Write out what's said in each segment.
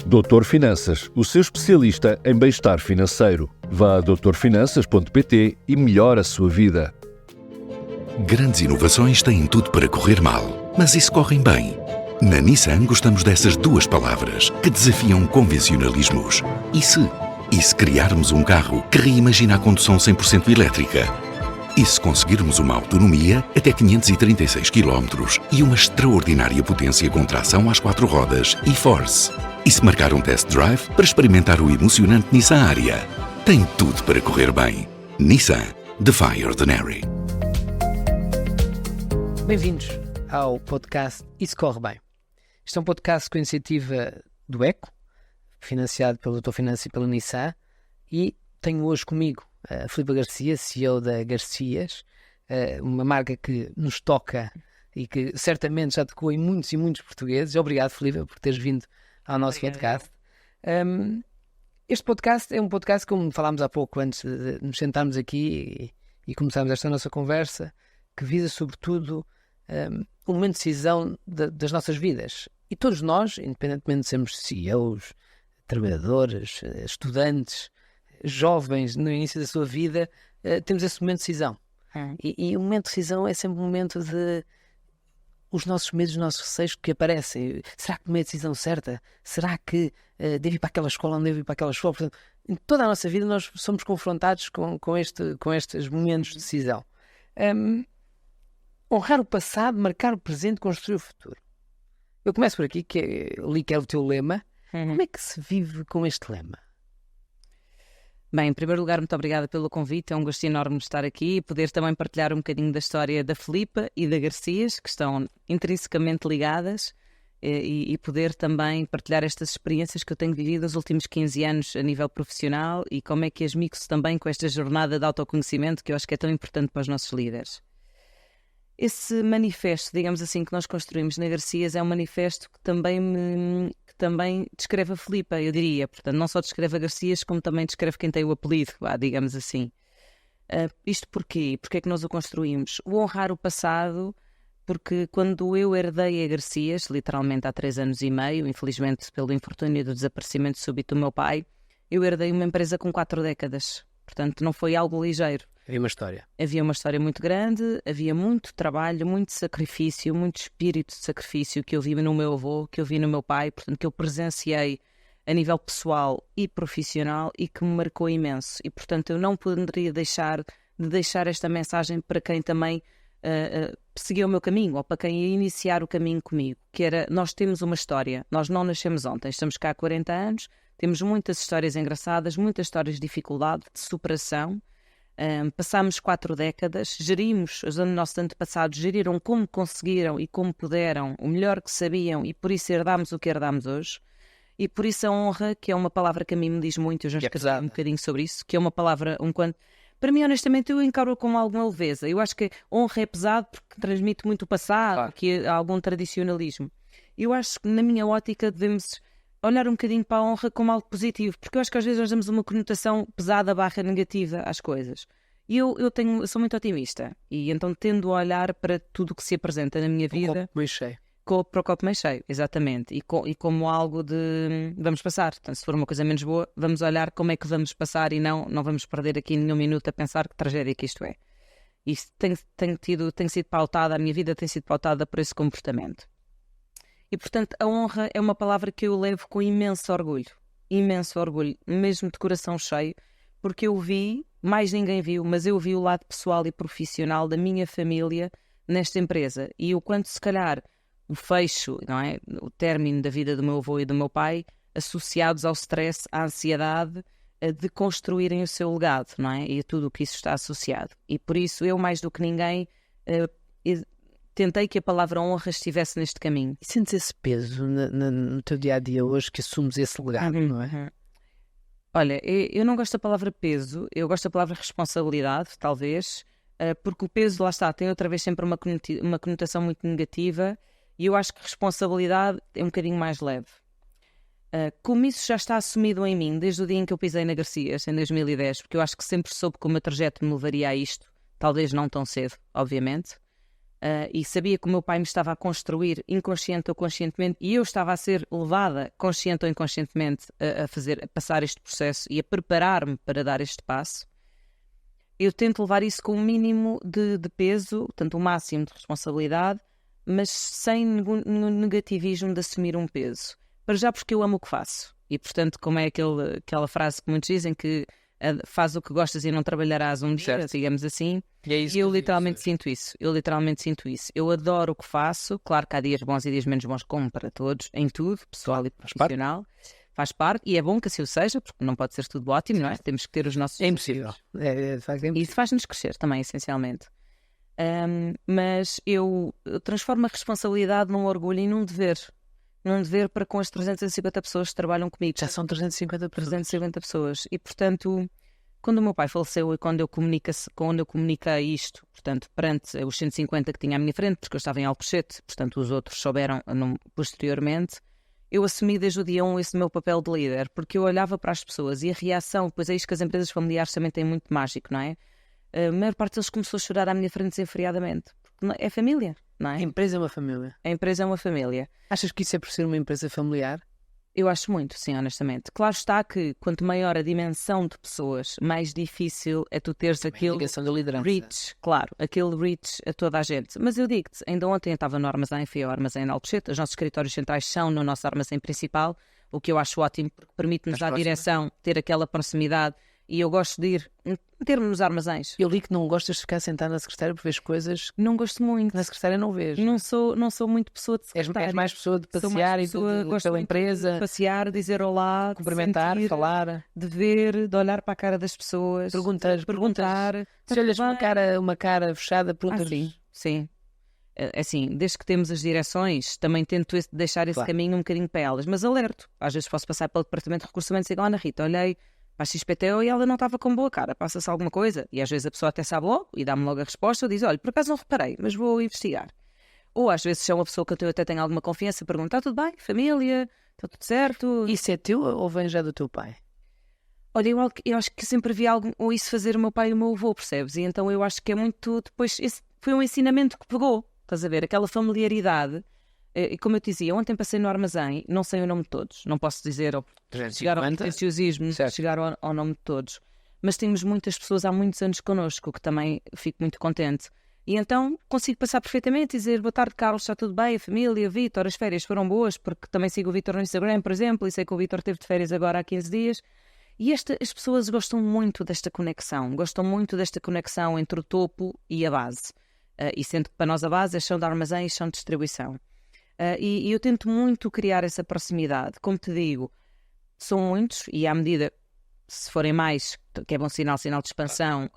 Doutor Finanças, o seu especialista em bem-estar financeiro. Vá a doutorfinanças.pt e melhore a sua vida. Grandes inovações têm tudo para correr mal, mas e se correm bem? Na Nissan gostamos dessas duas palavras que desafiam convencionalismos. E se criarmos um carro que reimagina a condução 100% elétrica? E se conseguirmos uma autonomia até 536 km e uma extraordinária potência com tração às 4 rodas e Force? E se marcar um test drive para experimentar o emocionante Nissan Ariya? Tem tudo para correr bem. Nissan Defy Ordinary. Bem-vindos ao podcast Isso Corre Bem. Este é um podcast com a iniciativa do ECO, financiado pelo Doutor Finanças e pela Nissan, e tenho hoje comigo a Filipa Garcia, CEO da Garcias, uma marca que nos toca e que certamente já tocou em muitos e muitos portugueses. Obrigado, Filipa, por teres vindo ao nosso podcast. Este podcast é um podcast, como falámos há pouco, antes de nos sentarmos aqui e começarmos esta nossa conversa, que visa sobretudo um momento de decisão das nossas vidas. E todos nós, independentemente de sermos CEOs, trabalhadores, estudantes, jovens no início da sua vida, temos esse momento de decisão. E o momento de decisão é sempre um momento de os nossos medos, os nossos receios que aparecem. Será que tomei a decisão certa? Será que devo ir para aquela escola ou não devo ir para aquela escola? Portanto, em toda a nossa vida nós somos confrontados com estes momentos de decisão. Honrar o passado, marcar o presente, construir o futuro. Eu começo por aqui, que li que é o teu lema. Como é que se vive com este lema? Bem, em primeiro lugar, muito obrigada pelo convite. É um gosto enorme estar aqui e poder também partilhar um bocadinho da história da Filipa e da Garcias, que estão intrinsecamente ligadas, e poder também partilhar estas experiências que eu tenho vivido nos últimos 15 anos a nível profissional e como é que as mixo também com esta jornada de autoconhecimento que eu acho que é tão importante para os nossos líderes. Esse manifesto, digamos assim, que nós construímos na Garcias é um manifesto que também descreve a Filipa, eu diria. Portanto, não só descreve a Garcias, como também descreve quem tem o apelido, digamos assim. Isto porquê? Porque é que nós o construímos? O honrar o passado, porque quando eu herdei a Garcias, literalmente há 3 anos e meio, infelizmente pelo infortúnio do desaparecimento súbito do meu pai, eu herdei uma empresa com 4 décadas. Portanto, não foi algo ligeiro. Havia uma história. Havia uma história muito grande, havia muito trabalho, muito sacrifício, muito espírito de sacrifício que eu vi no meu avô, que eu vi no meu pai, portanto, que eu presenciei a nível pessoal e profissional e que me marcou imenso. E, portanto, eu não poderia deixar esta mensagem para quem também seguiu o meu caminho, ou para quem ia iniciar o caminho comigo, que era, nós temos uma história, nós não nascemos ontem, estamos cá há 40 anos, temos muitas histórias engraçadas, muitas histórias de dificuldade, de superação. Passámos 4 décadas, os nossos antepassados geriram como conseguiram e como puderam, o melhor que sabiam, e por isso herdámos o que herdámos hoje. E por isso a honra, que é uma palavra que a mim me diz muito, eu já escrevi um bocadinho sobre isso, que é uma palavra, para mim, honestamente, eu encaro com alguma leveza. Eu acho que honra é pesado porque transmite muito o passado, claro, que há algum tradicionalismo. Eu acho que, na minha ótica, devemos olhar um bocadinho para a honra como algo positivo, porque eu acho que às vezes nós damos uma conotação pesada / negativa às coisas. E eu sou muito otimista, e então tendo a olhar para tudo o que se apresenta na minha vida... O copo meio cheio. Para o copo meio cheio, exatamente. E como algo de vamos passar. Portanto, se for uma coisa menos boa, vamos olhar como é que vamos passar e não vamos perder aqui nenhum minuto a pensar que tragédia que isto é. Isto tem sido pautada, a minha vida tem sido pautada por esse comportamento. E, portanto, a honra é uma palavra que eu levo com imenso orgulho, mesmo de coração cheio, porque eu vi, mais ninguém viu, mas eu vi o lado pessoal e profissional da minha família nesta empresa. E o quanto, se calhar, o fecho, não é? O término da vida do meu avô e do meu pai, associados ao stress, à ansiedade de construírem o seu legado, não é? E a tudo o que isso está associado. E por isso, eu, mais do que ninguém... tentei que a palavra honra estivesse neste caminho. E sentes esse peso no teu dia-a-dia hoje, que assumes esse legado, não é? Olha, eu não gosto da palavra peso, eu gosto da palavra responsabilidade, talvez, porque o peso, lá está, tem outra vez sempre uma conotação muito negativa, e eu acho que responsabilidade é um bocadinho mais leve. Como isso já está assumido em mim, desde o dia em que eu pisei na Garcias, em 2010, porque eu acho que sempre soube que o meu trajeto me levaria a isto, talvez não tão cedo, obviamente, e sabia que o meu pai me estava a construir inconsciente ou conscientemente, e eu estava a ser levada, consciente ou inconscientemente, a passar este processo e a preparar-me para dar este passo, eu tento levar isso com o mínimo de peso, portanto o máximo de responsabilidade, mas sem nenhum negativismo de assumir um peso. Para já porque eu amo o que faço. E portanto, como é aquela frase que muitos dizem que faz o que gostas e não trabalharás um dia, Certo. digamos assim. E é isso E eu que literalmente dizes. sinto isso. Eu literalmente sinto isso. Eu adoro o que faço. Claro que há dias bons e dias menos bons, como para todos, em tudo, pessoal e profissional. Faz parte, e é bom que assim o seja, porque não pode ser tudo ótimo, não é? Temos que ter os nossos... É impossível. De facto, é E impossível. isso faz-nos crescer também, essencialmente. Mas eu transformo a responsabilidade num orgulho e num dever. Num dever para com as 350 pessoas que trabalham comigo. Já são 350 pessoas. 350 pessoas. E, portanto, quando o meu pai faleceu e quando eu comuniquei isto, portanto, perante os 150 que tinha à minha frente, porque eu estava em Alcochete, portanto, os outros souberam posteriormente, eu assumi desde o dia 1 esse meu papel de líder, porque eu olhava para as pessoas e a reação, pois é isto que as empresas familiares também têm muito mágico, não é? A maior parte deles começou a chorar à minha frente desenfreadamente. Porque é família, não A é? empresa é uma família. A empresa é uma família. Achas que isso é por ser uma empresa familiar? Eu acho muito, sim, honestamente. Claro está que quanto maior a dimensão de pessoas, mais difícil é tu teres A aquele ligação da liderança. reach, claro, aquele reach a toda a gente. Mas eu digo-te, ainda ontem eu estava no armazém, fui ao armazém de Alcochete, os nossos escritórios centrais são no nosso armazém principal, o que eu acho ótimo, porque permite-nos Mais à próxima. direção ter aquela proximidade, e eu gosto de ir, meter-me nos armazéns. Eu li que não gostas de ficar sentado na secretária por ver coisas que Não gosto muito, na secretária não vês. não sou muito pessoa de És secretária. mais pessoa de Sou passear mais e pessoa, de, gosto pela muito empresa, de passear, dizer olá, de cumprimentar, sentir, falar. de ver, de olhar para a cara das pessoas, Perguntar. Se olhas uma cara fechada, perguntas. Sim. Assim, desde que temos as direções, também tento deixar esse Claro. caminho um bocadinho para elas, mas alerto. Às vezes posso passar pelo departamento de recursos humanos e digo, Ana Rita, olhei para a XPTO e ela não estava com boa cara, passa-se alguma coisa? E às vezes a pessoa até sabe logo e dá-me logo a resposta, ou diz, olha, por acaso não reparei, mas vou investigar. Ou às vezes se é uma pessoa que eu até tenho alguma confiança, pergunta, está tudo bem? Família? Está tudo certo? Isso é teu ou vem já do teu pai? Olha, eu acho que sempre vi algo, ou isso fazer o meu pai e o meu avô, percebes? E então eu acho que é muito, depois, esse foi um ensinamento que pegou, estás a ver? Aquela familiaridade, e como eu te dizia, ontem passei no armazém, não sei o nome de todos, não posso dizer, chegar ao 350? pretenciosismo, Certo. chegar ao nome de todos, mas temos muitas pessoas há muitos anos connosco, que também fico muito contente. E então consigo passar perfeitamente e dizer, boa tarde Carlos, está tudo bem, a família, Vítor, as férias foram boas, porque também sigo o Vítor no Instagram, por exemplo, e sei que o Vítor esteve de férias agora há 15 dias. E as pessoas gostam muito desta conexão entre o topo e a base. E sendo que para nós a base é chão de armazém e chão de distribuição. E eu tento muito criar essa proximidade. Como te digo, são muitos e à medida, se forem mais, que é bom sinal de expansão,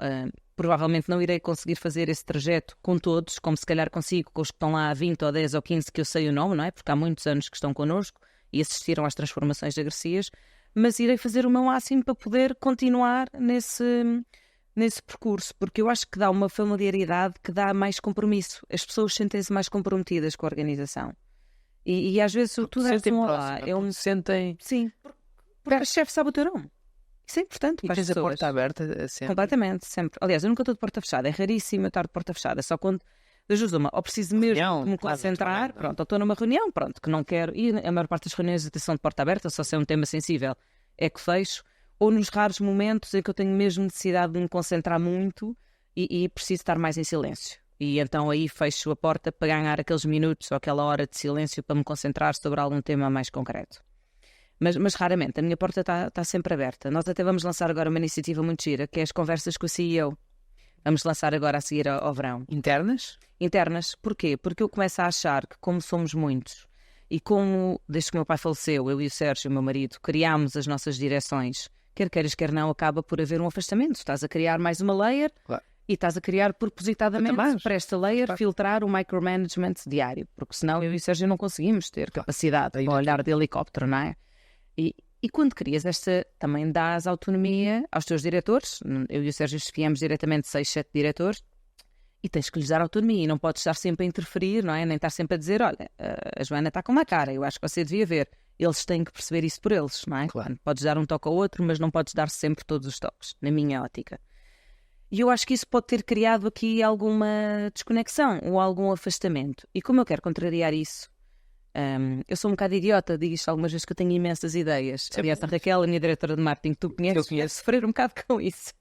provavelmente não irei conseguir fazer esse trajeto com todos, como se calhar consigo com os que estão lá há 20 ou 10 ou 15 que eu sei o nome, não é? Porque há muitos anos que estão connosco e assistiram às transformações da Garcias, mas irei fazer o meu máximo para poder continuar nesse percurso, porque eu acho que dá uma familiaridade que dá mais compromisso. As pessoas sentem-se mais comprometidas com a organização. E às vezes tu dás um olá. Sentem. Sim, porque o chefe sabe o teu nome. Isso é importante E para as tens a pessoas. porta aberta sempre. Completamente, sempre. Aliás, eu nunca estou de porta fechada. É raríssimo eu estar de porta fechada. Só quando, das duas uma, ou preciso mesmo Reunião, de me claro, concentrar, trabalho, não é? pronto, ou estou numa reunião, pronto, que não quero. E a maior parte das reuniões de atenção de porta aberta, só se é um tema sensível, é que fecho. Ou nos raros momentos em que eu tenho mesmo necessidade de me concentrar muito e preciso estar mais em silêncio. E então aí fecho a porta para ganhar aqueles minutos ou aquela hora de silêncio para me concentrar sobre algum tema mais concreto. Mas raramente, a minha porta está sempre aberta. Nós até vamos lançar agora uma iniciativa muito gira, que é as conversas com o CEO. Vamos lançar agora a seguir ao verão. Internas? Internas. Porquê? Porque eu começo a achar que como somos muitos e como, desde que o meu pai faleceu, eu e o Sérgio, o meu marido, criámos as nossas direções, quer queiras, quer não, acaba por haver um afastamento. Estás a criar mais uma layer. Claro. E estás a criar propositadamente para esta layer Claro. filtrar o micromanagement diário, porque senão eu e o Sérgio não conseguimos ter capacidade para olhar de helicóptero, não é? E quando crias esta, também dás autonomia aos teus diretores. Eu e o Sérgio esfiamos diretamente 6, 7 diretores e tens que lhes dar autonomia e não podes estar sempre a interferir, não é? Nem estar sempre a dizer, olha, a Joana está com uma cara, eu acho que você devia ver. Eles têm que perceber isso por eles, não é? Claro. Podes dar um toque ao outro, mas não podes dar sempre todos os toques, na minha ótica. E eu acho que isso pode ter criado aqui alguma desconexão ou algum afastamento. E como eu quero contrariar isso, eu sou um bocado idiota, digo isto algumas vezes que eu tenho imensas ideias. Aliás, a Raquel, a minha diretora de marketing, que tu conheces, Eu conheço. deve sofrer um bocado com isso.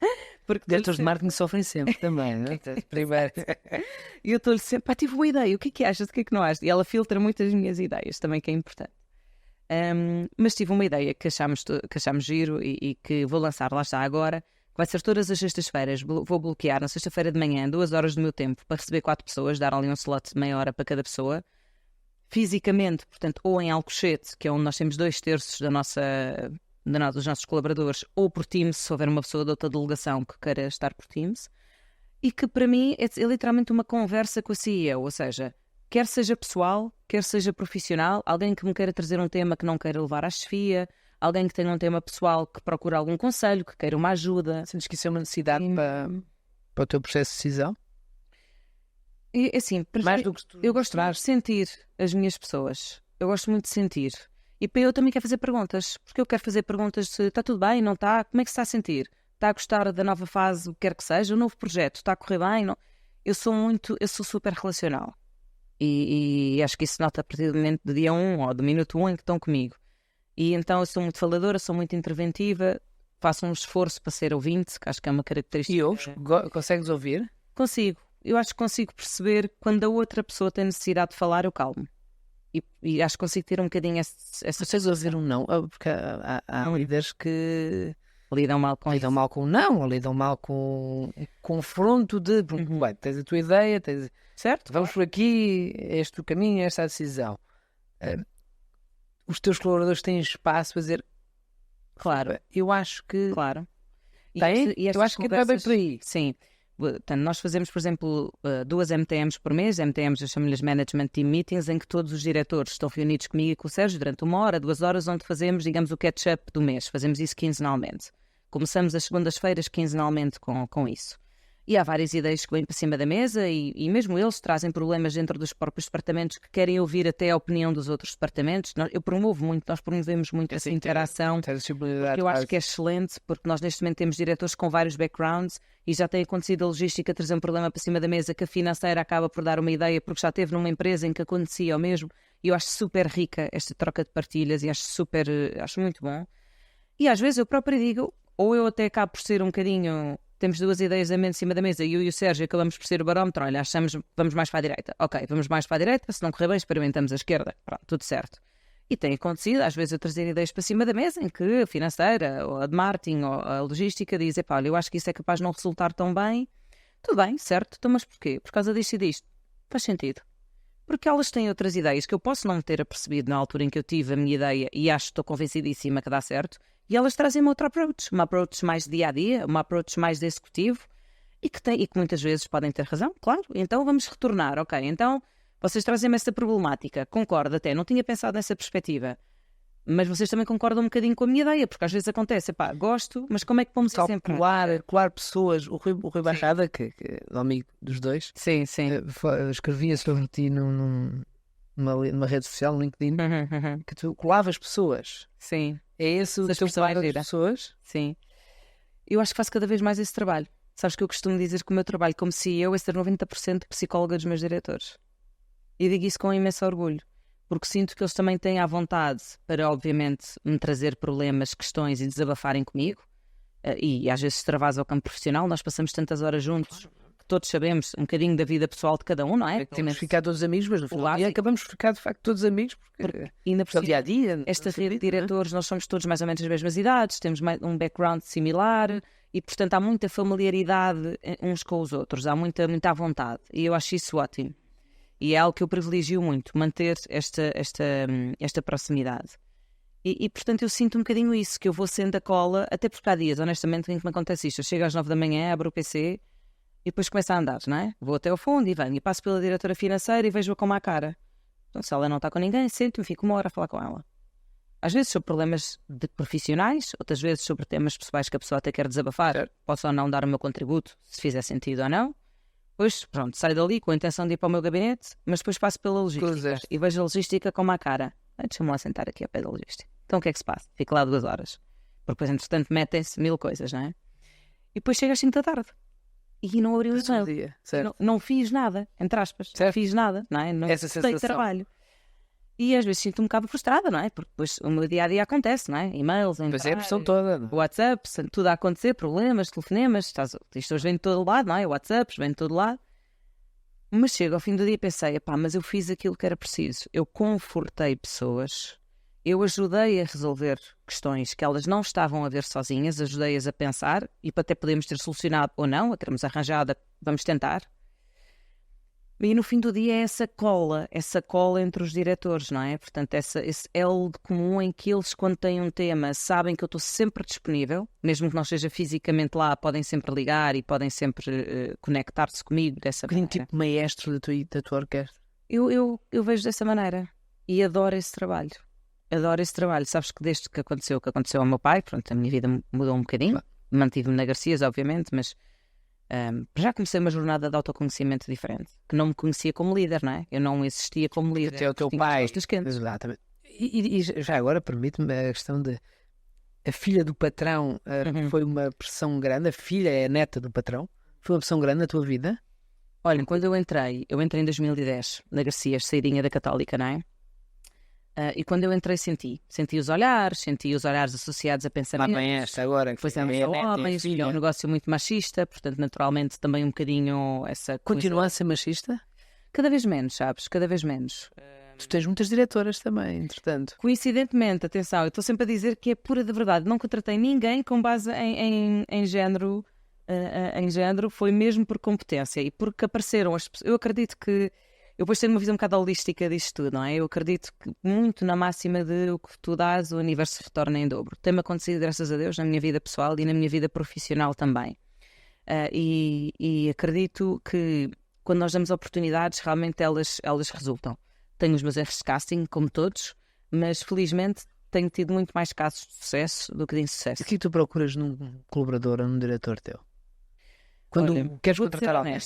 Porque Diretores de marketing sofrem sempre também, não é? Primeiro. E eu estou-lhe sempre, pá, tive uma ideia, o que é que achas, o que é que não achas? E ela filtra muitas minhas ideias, também que é importante. Mas tive uma ideia que achámos giro e que vou lançar, lá está agora, que vai ser todas as sextas-feiras. Vou bloquear na sexta-feira de manhã 2 horas do meu tempo para receber 4 pessoas, dar ali um slot de meia hora para cada pessoa. Fisicamente, portanto, ou em Alcochete, que é onde nós temos 2/3 dos nossos colaboradores, ou por Teams, se houver uma pessoa de outra delegação que queira estar por Teams. E que para mim é literalmente uma conversa com a CEO, ou seja, quer seja pessoal, quer seja profissional, alguém que me queira trazer um tema que não queira levar à chefia, alguém que tenha um tema pessoal que procura algum conselho, que queira uma ajuda. Sentes que isso é uma necessidade para o teu processo de decisão? E, assim, Mais do que tu eu gosto muito de sentir as minhas pessoas. Eu gosto muito de sentir. E para eu também quero fazer perguntas, porque eu quero fazer perguntas se está tudo bem, não está, como é que se está a sentir? Está a gostar da nova fase, o que quer que seja, o novo projeto, está a correr bem? Não? Eu sou super relacional. E acho que isso nota a partir do momento do dia 1 ou do minuto 1 em que estão comigo. E então eu sou muito faladora, sou muito interventiva, faço um esforço para ser ouvinte, que acho que é uma característica. E ouves? Consegues ouvir? Consigo. Eu acho que consigo perceber quando a outra pessoa tem necessidade de falar, eu calmo. E acho que consigo ter um bocadinho essa... Consegues ouvir um não? Porque há líderes que lidam mal com lidam mal com o não, ou lidam mal com o confronto de bem, tens a tua ideia, certo? Vamos por aqui, é este o caminho, é esta a decisão. Os teus colaboradores têm espaço para dizer, Claro. eu acho que Claro. tem, eu acho que vai bem por aí. Sim. Portanto, nós fazemos, por exemplo, 2 MTMs por mês. MTMs, eu chamo-lhes Management Team Meetings, em que todos os diretores estão reunidos comigo e com o Sérgio durante 1 hora, 2 horas, onde fazemos, digamos, o catch-up do mês. Fazemos isso quinzenalmente. Começamos as segundas-feiras quinzenalmente com isso. E há várias ideias que vêm para cima da mesa e mesmo eles trazem problemas dentro dos próprios departamentos que querem ouvir até a opinião dos outros departamentos. Eu promovo muito, nós promovemos muito essa interação, porque eu acho que é excelente, porque nós neste momento temos diretores com vários backgrounds e já tem acontecido a logística trazer um problema para cima da mesa que a financeira acaba por dar uma ideia porque já teve numa empresa em que acontecia o mesmo. E eu acho super rica esta troca de partilhas e acho muito bom. E às vezes eu própria digo, ou eu até acabo por ser um bocadinho... Temos 2 ideias em cima da mesa e eu e o Sérgio acabamos por ser o barómetro. Olha, achamos vamos mais para a direita. Ok, vamos mais para a direita. Se não correr bem, experimentamos a esquerda. Pronto, tudo certo. E tem acontecido, às vezes, eu trazer ideias para cima da mesa em que a financeira, ou a de marketing, ou a logística diz, epá, olha, eu acho que isso é capaz de não resultar tão bem. Tudo bem, certo. Então, mas porquê? Por causa disto e disto. Faz sentido. Porque elas têm outras ideias que eu posso não ter apercebido na altura em que eu tive a minha ideia e acho que estou convencidíssima que dá certo. E elas trazem uma outra approach, uma approach mais dia-a-dia, uma approach mais de executivo e que muitas vezes podem ter razão, claro. Então vamos retornar, ok, então vocês trazem-me essa problemática, concordo até, não tinha pensado nessa perspectiva, mas vocês também concordam um bocadinho com a minha ideia, porque às vezes acontece, pá, gosto, mas como é que vamos ser sempre... Colar pessoas, o Rui Baixada, que é o amigo dos dois, sim. Escrevia sobre ti numa rede social, no LinkedIn, que tu colavas pessoas. Sim. É esse o teu quadro de pessoas? Sim. Eu acho que faço cada vez mais esse trabalho. Sabes que eu costumo dizer que o meu trabalho como CEO é ser 90% psicóloga dos meus diretores. E digo isso com imenso orgulho, porque sinto que eles também têm à vontade para, obviamente, me trazer problemas, questões e desabafarem comigo. E às vezes extravasa ao campo profissional, nós passamos tantas horas juntos que todos sabemos um bocadinho da vida pessoal de cada um, não é? Temos de ficar todos amigos, mas no final acabamos de ficar de facto todos amigos, porque ainda por dia a dia. Esta rede de diretores, nós somos todos mais ou menos das mesmas idades, temos um background similar e, portanto, há muita familiaridade uns com os outros, há muita à vontade e eu acho isso ótimo. E é algo que eu privilegio muito, manter esta proximidade. E, portanto, eu sinto um bocadinho isso, que eu vou sendo a cola, até porque há dias, honestamente, em que me acontece isto. Eu chego às 9 da manhã, abro o PC e depois começo a andar, não é? Vou até ao fundo e venho, e passo pela diretora financeira e vejo-a com uma cara. Então, se ela não está com ninguém, sento-me, fico 1 hora a falar com ela. Às vezes sobre problemas profissionais, outras vezes sobre temas pessoais que a pessoa até quer desabafar. Certo. Posso ou não dar o meu contributo, se fizer sentido ou não. Depois, pronto, saio dali com a intenção de ir para o meu gabinete, mas depois passo pela logística e vejo a logística com uma cara. Deixa-me lá sentar aqui ao pé da logística. Então o que é que se passa? Fico lá 2 horas. Porque depois, entretanto, metem-se 1000 coisas, não é? E depois chega às 5 da tarde. e não abri o e-mail. Dia, certo. Não fiz nada, entre aspas. Certo. Fiz nada, não é? Não Essa dei sensação. trabalho. E às vezes sinto um bocado frustrada, não é? Porque depois o meu dia-a-dia acontece, não é? E-mails, Mas é a pressão toda. Não é? WhatsApp, tudo a acontecer, problemas, telefonemas, isto hoje vem de todo lado, não é? WhatsApps, vem de todo lado. Mas chego ao fim do dia e pensei, mas eu fiz aquilo que era preciso. Eu confortei pessoas, eu ajudei a resolver questões que elas não estavam a ver sozinhas, ajudei-as a pensar, e até podemos ter solucionado ou não, a termos arranjado, vamos tentar. E no fim do dia é essa cola entre os diretores, não é? Portanto, esse elo de comum em que eles, quando têm um tema, sabem que eu estou sempre disponível, mesmo que não esteja fisicamente lá, podem sempre ligar e podem sempre conectar-se comigo dessa maneira. Tipo maestro da tua orquestra. Eu vejo dessa maneira e adoro esse trabalho. Adoro esse trabalho. Sabes que desde que aconteceu ao meu pai, pronto, a minha vida mudou um bocadinho. Claro. Mantive-me na Garcias, obviamente, mas já comecei uma jornada de autoconhecimento diferente, que não me conhecia como líder, não é? Eu não existia como líder. Até o teu pai. Exatamente. E já agora permite-me a questão de a filha do patrão foi uma pressão grande, a filha é a neta do patrão, foi uma pressão grande na tua vida? Olha, quando eu entrei em 2010 na Garcias, saidinha da Católica, não é? E quando eu entrei senti os olhares associados a pensamentos. Lá vem esta agora. Pois é homens, é um negócio muito machista, portanto, naturalmente, também um bocadinho essa coisa. Continua a ser machista? Cada vez menos, sabes? Cada vez menos. Tu tens muitas diretoras também, entretanto. Coincidentemente, atenção, eu estou sempre a dizer que é pura de verdade. Não contratei ninguém com base em género. Em género, foi mesmo por competência e porque apareceram as pessoas. Eu acredito que eu depois tenho uma visão um bocado holística disto tudo, não é? Eu acredito que muito na máxima de o que tu dás, o universo retorna em dobro. Tem-me acontecido, graças a Deus, na minha vida pessoal e na minha vida profissional também. E acredito que quando nós damos oportunidades, realmente elas resultam. Tenho os meus erros de casting, como todos, mas felizmente tenho tido muito mais casos de sucesso do que de insucesso. O que tu procuras num colaborador ou num diretor teu? Quando queres contratar alguém?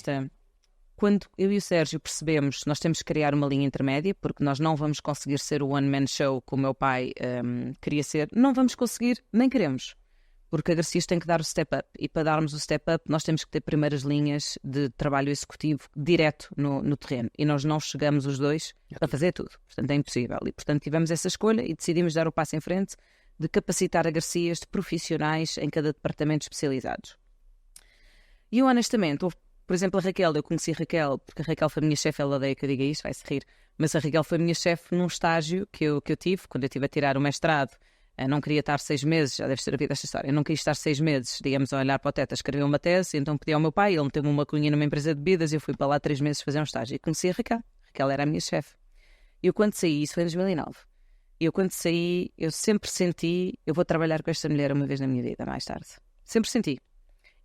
Quando eu e o Sérgio percebemos que nós temos que criar uma linha intermédia, porque nós não vamos conseguir ser o one-man show como o meu pai queria ser, não vamos conseguir, nem queremos, porque a Garcias tem que dar o step-up, e para darmos o step-up nós temos que ter primeiras linhas de trabalho executivo direto no terreno, e nós não chegamos os dois a fazer tudo, portanto é impossível, e portanto tivemos essa escolha e decidimos dar o passo em frente de capacitar a Garcias de profissionais em cada departamento especializados. E eu honestamente, por exemplo, a Raquel, eu conheci a Raquel, porque a Raquel foi a minha chefe, ela odeia que eu diga isto, vai-se rir, mas a Raquel foi a minha chefe num estágio que eu tive, quando eu estive a tirar o mestrado. Não queria estar 6 meses, já deves ter ouvido esta história, eu não queria estar 6 meses, digamos, a olhar para o teto, a escrever uma tese, então pedi ao meu pai, ele meteu-me uma cunha numa empresa de bebidas, eu fui para lá 3 meses fazer um estágio, e conheci a Raquel era a minha chefe. E eu quando saí, isso foi em 2009, eu quando saí, eu sempre senti, eu vou trabalhar com esta mulher uma vez na minha vida, mais tarde, sempre senti.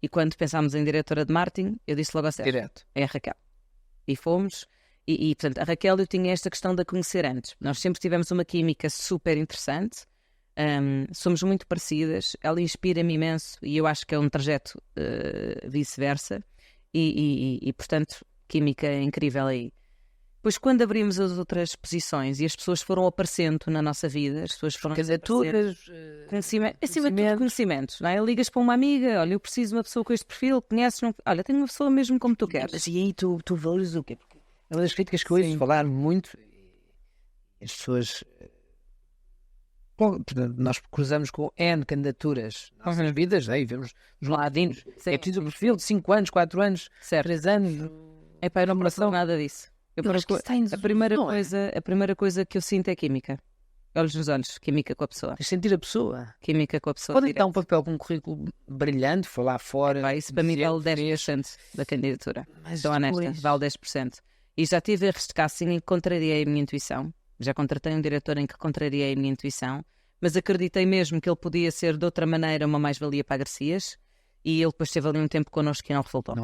E quando pensámos em diretora de marketing, eu disse logo ao Sérgio, direto, é a Raquel. E fomos, e portanto, a Raquel eu tinha esta questão de a conhecer antes. Nós sempre tivemos uma química super interessante, somos muito parecidas, ela inspira-me imenso e eu acho que é um trajeto vice-versa. E portanto, química incrível aí. Depois, quando abrimos as outras posições e as pessoas foram aparecendo na nossa vida, as pessoas foram candidaturas, conhecimento, acima de tudo conhecimentos, não é? Ligas para uma amiga, olha, eu preciso de uma pessoa com este perfil, conheces, não... olha, tenho uma pessoa mesmo como tu queres. Mas e aí tu valorizas o quê? Porque é uma das críticas que eu ouço falar muito, as pessoas, nós cruzamos com N candidaturas nas nossas vidas, e vemos os ladinos, é preciso um perfil de 5 anos, 4 anos, 3 anos. É para não passar nada disso. A primeira coisa que eu sinto é química. Olhos nos olhos, química com a pessoa. Sentir a pessoa. Química com a pessoa. Pode dar um papel com um currículo brilhante, foi lá fora. Isso para mim vale 10% da candidatura. Estou honesta, vale 10%. E já tive erros de casting em que contrariei a minha intuição. Já contratei um diretor em que contrariei a minha intuição, mas acreditei mesmo que ele podia ser de outra maneira uma mais-valia para a Garcias. E ele depois esteve ali um tempo connosco e não resultou.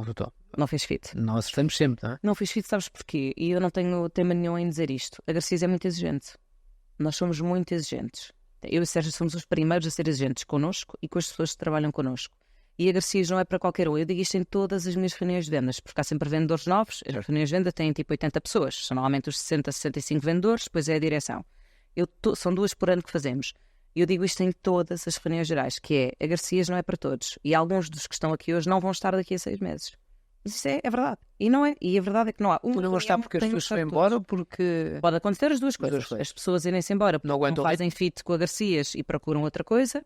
Não fez fit. Não acertamos sempre, não é? Não fez fit, sabes porquê? E eu não tenho tema nenhum em dizer isto. A Garcias é muito exigente. Nós somos muito exigentes. Eu e o Sérgio somos os primeiros a ser exigentes connosco e com as pessoas que trabalham connosco. E a Garcias não é para qualquer um. Eu digo isto em todas as minhas reuniões de vendas, porque há sempre vendedores novos. As reuniões de venda têm tipo 80 pessoas. São normalmente os 60, 65 vendedores, depois é a direção. São 2 por ano que fazemos. E eu digo isto em todas as reuniões gerais, que é, a Garcias não é para todos. E alguns dos que estão aqui hoje não vão estar daqui a 6 meses. Mas isso é verdade. E não é. E a verdade é que não há. Tu não gostar porque as pessoas se vão embora ou porque... Pode acontecer as duas coisas. coisas. As pessoas irem-se embora porque Não não aguentam fazem fit com a Garcias e procuram outra coisa,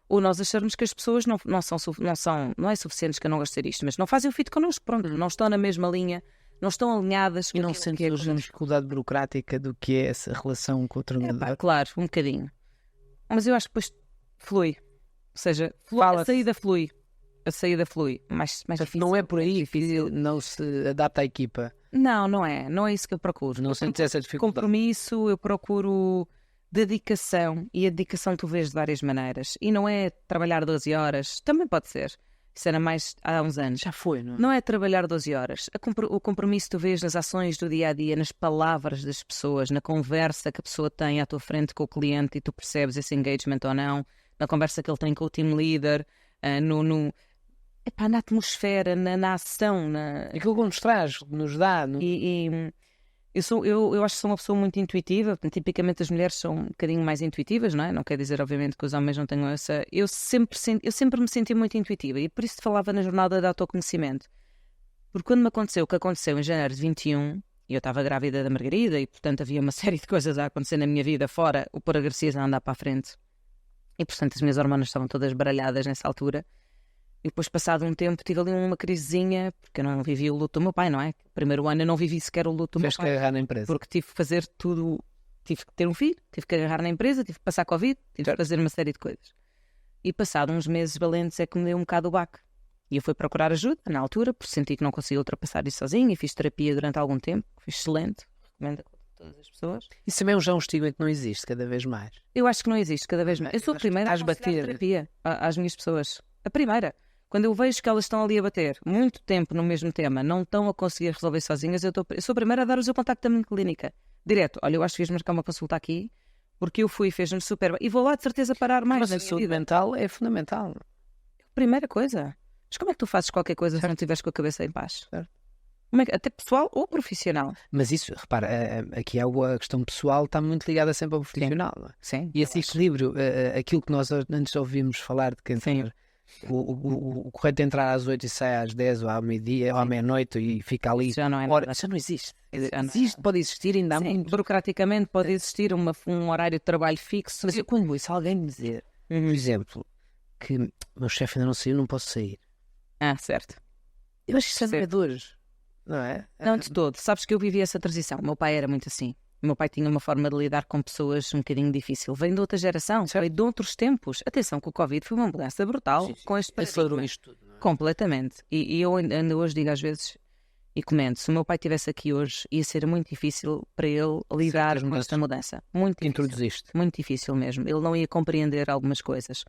ou nós acharmos que as pessoas não é suficientes, que eu não gosto de ser isto, mas não fazem o fit connosco, pronto, não estão na mesma linha, não estão alinhadas. E não aquilo sentes que é hoje a dificuldade burocrática do que é essa relação com o treinador? Claro, um bocadinho. Mas eu acho que depois flui. Ou seja, a saída flui. Mais difícil. Não é por aí que não se adapta à equipa. Não é. Não é isso que eu procuro. Não sentes essa dificuldade. Compromisso, eu procuro dedicação. E a dedicação tu vês de várias maneiras. E não é trabalhar 12 horas. Também pode ser. Isso era mais há uns anos. Já foi, não é? Não é trabalhar 12 horas. O compromisso tu vês nas ações do dia-a-dia, nas palavras das pessoas, na conversa que a pessoa tem à tua frente com o cliente e tu percebes esse engagement ou não, na conversa que ele tem com o team leader, na atmosfera, na ação. Aquilo que nos traz, nos dá. Eu acho que sou uma pessoa muito intuitiva. Tipicamente as mulheres são um bocadinho mais intuitivas, não é? Não quer dizer, obviamente, que os homens não tenham essa... Eu sempre me senti muito intuitiva e por isso te falava na jornada de autoconhecimento. Porque quando me aconteceu o que aconteceu em janeiro de 21, e eu estava grávida da Margarida e, portanto, havia uma série de coisas a acontecer na minha vida fora o pôr a Garcias a andar para a frente. E, portanto, as minhas hormonas estavam todas baralhadas nessa altura. E depois, passado um tempo, tive ali uma crisezinha, porque eu não vivi o luto do meu pai, não é? Primeiro ano eu não vivi sequer o luto do meu pai. Tiveste que agarrar na empresa. Porque tive que fazer tudo, tive que ter um filho, tive que agarrar na empresa, tive que passar Covid, tive que fazer uma série de coisas. E passado uns meses valentes é que me deu um bocado o baque. E eu fui procurar ajuda, na altura, porque senti que não conseguia ultrapassar isso sozinho, e fiz terapia durante algum tempo, fiz excelente, recomendo a todas as pessoas. Isso também já é um estigma que não existe cada vez mais. Eu acho que não existe cada vez mais. Eu sou a primeira a bater terapia às minhas pessoas. A primeira. Quando eu vejo que elas estão ali a bater muito tempo no mesmo tema, não estão a conseguir resolver sozinhas, eu sou a primeira a dar-vos o contacto da minha clínica. Direto. Olha, eu acho que fiz marcar uma consulta aqui, porque eu fui e fez-me super bem. E vou lá de certeza parar mais. Mas a saúde mental é fundamental. Primeira coisa. Mas como é que tu fazes qualquer coisa se não estiveres com a cabeça em paz? Certo. Até pessoal ou profissional? Mas isso, repara, aqui a questão pessoal está muito ligada sempre ao profissional. Não é? Sim. E esse equilíbrio, aquilo que nós antes ouvimos falar de quem tem o correto de entrar às 8 e sai às 10 ou à meio-dia ou à meia-noite e fica ali. Já não é nada. Já não existe. Pode existir, ainda há muito. Burocraticamente pode existir um horário de trabalho fixo. Mas quando isso, alguém me dizer, por exemplo, que o meu chefe ainda não saiu, não posso sair. Certo. Eu acho que isso é de hoje, não é? Não de todo. Sabes que eu vivi essa transição. O meu pai era muito assim. O meu pai tinha uma forma de lidar com pessoas um bocadinho difícil. Vem de outra geração, veio de outros tempos. Atenção que o Covid foi uma mudança brutal com este paradigma. Isto tudo, não é? Completamente. E eu ainda hoje digo às vezes e comento, se o meu pai estivesse aqui hoje, ia ser muito difícil para ele lidar com esta mudança. Muito difícil. Introduziste. Muito difícil mesmo. Ele não ia compreender algumas coisas.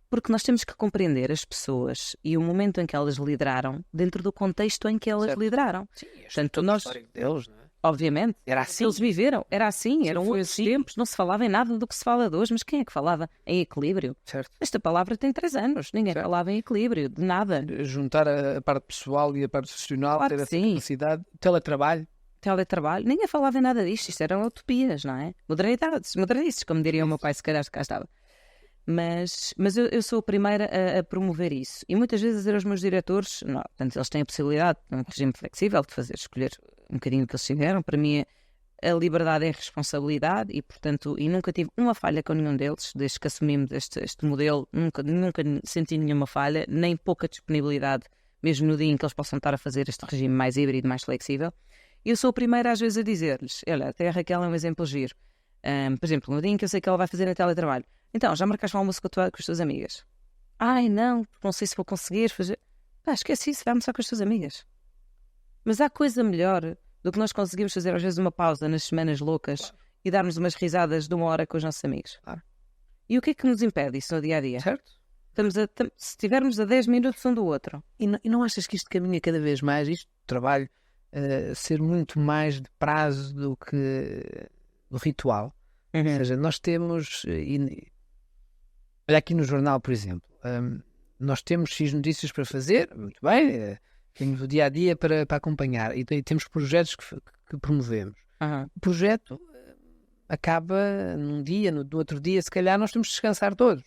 Porque nós temos que compreender as pessoas e o momento em que elas lideraram dentro do contexto em que elas lideraram. Sim, portanto, nós, deles, não é? obviamente, Era assim. eles viveram, era assim, eram outros assim. tempos, não se falava em nada do que se fala de hoje, mas quem é que falava em equilíbrio? Certo. Esta palavra tem 3 anos, ninguém falava em equilíbrio, de nada. Juntar a parte pessoal e a parte profissional, Claro ter que essa sim. capacidade, teletrabalho. Teletrabalho, ninguém falava em nada disto, isto eram utopias, não é? Modernices, como diria o meu pai, se calhar cá estava. Mas eu sou a primeira a promover isso. E muitas vezes dizer aos meus diretores, não, portanto, eles têm a possibilidade, num regime flexível, de escolher um bocadinho o que eles tiveram. Para mim, a liberdade é responsabilidade e, portanto, e nunca tive uma falha com nenhum deles, desde que assumimos este modelo, nunca senti nenhuma falha, nem pouca disponibilidade, mesmo no dia em que eles possam estar a fazer este regime mais híbrido, mais flexível. Eu sou a primeira, às vezes, a dizer-lhes, olha, até a Raquel é um exemplo giro. Por exemplo, no dia em que eu sei que ela vai fazer a teletrabalho, então, já marcaste um almoço com as tuas amigas? Ai, não, não sei se vou conseguir fazer. Esquece isso, vai almoçar com as tuas amigas. Mas há coisa melhor do que nós conseguimos fazer às vezes uma pausa nas semanas loucas e darmos umas risadas de 1 hora com os nossos amigos. E o que é que nos impede isso no dia-a-dia? Certo. Se estivermos a 10 minutos um do outro. E não achas que isto caminha cada vez mais, isto do trabalho, ser muito mais de prazo do que do ritual? Ou seja, nós temos... Olha aqui no jornal, por exemplo, nós temos X notícias para fazer, muito bem, temos o dia-a-dia para acompanhar e temos projetos que promovemos. O projeto acaba num dia, no outro dia, se calhar nós temos de descansar todos.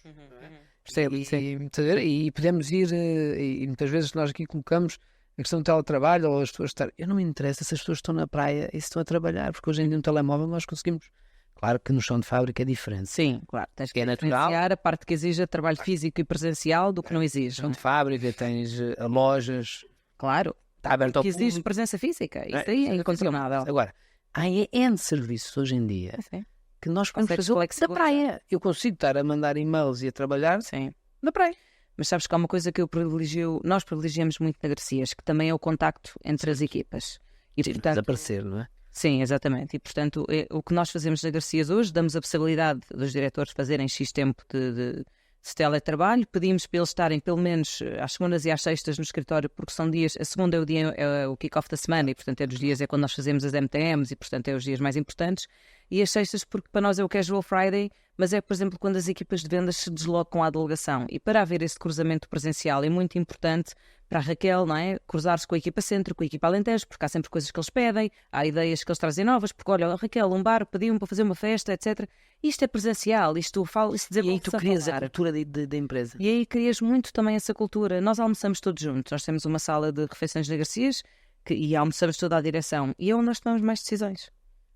E podemos ir, e muitas vezes nós aqui colocamos a questão do teletrabalho ou as pessoas estar... Eu não me interessa se as pessoas estão na praia e se estão a trabalhar, porque hoje em dia no telemóvel nós conseguimos... Claro que no chão de fábrica é diferente. Sim, claro. Tens que É natural. diferenciar a parte que exige trabalho físico e presencial do que não exige. Chão de fábrica, tens lojas, Claro. está aberto ao Que exige público. presença física. Isso aí é incontornável. Agora, há N serviços hoje em dia Sim. que nós podemos Consegues fazer da flexibilizar. praia. Eu consigo estar a mandar e-mails e a trabalhar Sim. na praia. Mas sabes que há uma coisa que nós privilegiamos muito na Garcias, que também é o contacto entre as equipas. E, portanto, Desaparecer, não é? sim, exatamente. E, portanto, o que nós fazemos na Garcias hoje, damos a possibilidade dos diretores fazerem X tempo de teletrabalho, pedimos para eles estarem pelo menos às segundas e às sextas no escritório, porque são dias, a segunda é o kick-off da semana e, portanto, é quando nós fazemos as MTMs e, portanto, é os dias mais importantes. E as sextas, porque para nós é o Casual Friday, mas é, por exemplo, quando as equipas de vendas se deslocam à delegação. E para haver esse cruzamento presencial é muito importante para a Raquel, não é? Cruzar-se com a equipa centro, com a equipa Alentejo, porque há sempre coisas que eles pedem, há ideias que eles trazem novas, porque olha, Raquel, um bar pediu-me para fazer uma festa, etc. Isto é presencial, isto E aí tu crias a cultura da empresa. E aí crias muito também essa cultura. Nós almoçamos todos juntos, nós temos uma sala de refeições de Garcias e almoçamos toda a direção, e é onde nós tomamos mais decisões.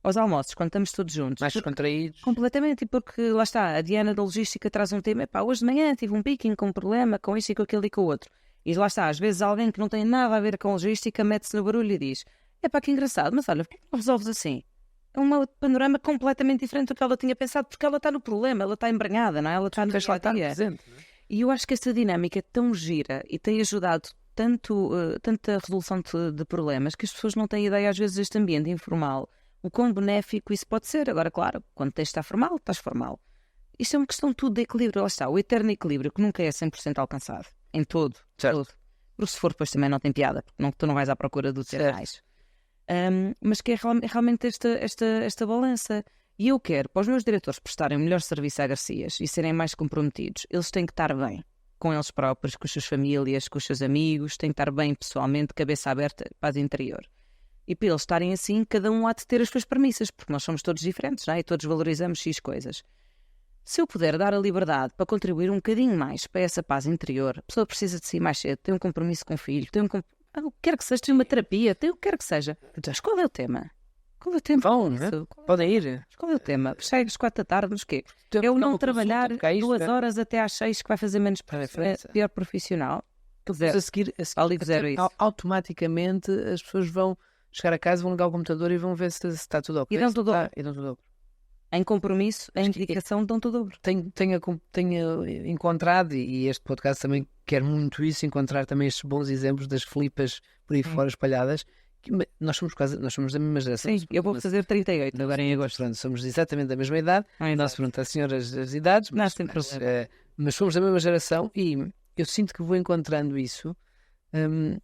Aos almoços, quando estamos todos juntos. Mais descontraídos. Completamente, e porque lá está, a Diana da logística traz um tema, epá, hoje de manhã tive um picking com um problema, com isto e com aquilo e com o outro. E lá está, às vezes alguém que não tem nada a ver com logística mete-se no barulho e diz, epá, que engraçado, mas olha, por que não resolves assim? É um panorama completamente diferente do que ela tinha pensado, porque ela está no problema, ela está embranhada, não é? Ela está no Deixa lá estar dia. presente. E eu acho que esta dinâmica é tão gira e tem ajudado tanta resolução de problemas que as pessoas não têm ideia, às vezes, deste ambiente informal, o quão benéfico isso pode ser. Agora, claro, quando tens de estar formal, estás formal. Isto é uma questão tudo de equilíbrio, lá está, o eterno equilíbrio, que nunca é 100% alcançado, em todo. Certo. Todo. Porque se for, depois também não tem piada, porque tu não vais à procura do ter Certo. mais. Mas que é realmente esta balança. E eu quero, para os meus diretores prestarem o melhor serviço a Garcias e serem mais comprometidos, eles têm que estar bem com eles próprios, com as suas famílias, com os seus amigos, têm que estar bem pessoalmente, cabeça aberta para o interior. E para eles estarem assim, cada um há de ter as suas premissas, porque nós somos todos diferentes, não é? E todos valorizamos X coisas. Se eu puder dar a liberdade para contribuir um bocadinho mais para essa paz interior, a pessoa precisa de si mais cedo, tem um compromisso com o filho, o que quer que seja, tem uma terapia, tem o que quer que seja. Mas qual é o tema? Qual é o tema? Vão, não é? Podem ir. Qual é o tema? Chega às 4 da tarde, mas quê? Tem É o não uma trabalhar consulta, porque há isto, 2 é? horas até às 6 que vai fazer menos diferença. pior profissional. Mas a seguir Ali fizeram isso. automaticamente as pessoas vão chegar a casa, vão ligar o computador e vão ver se está tudo ok. E dão tudo Ah, e dão tudo ok. Em compromisso, em dedicação, dão tudo dobro. Tenho encontrado, e este podcast também quer muito isso, encontrar também estes bons exemplos das Filipas por aí fora espalhadas. Nós somos da mesma geração. Sim, eu vou fazer 38 agora em agosto. Portanto, somos exatamente da mesma idade. Não se pergunta a senhoras as idades, Não, sem problema. mas somos da mesma geração e eu sinto que vou encontrando isso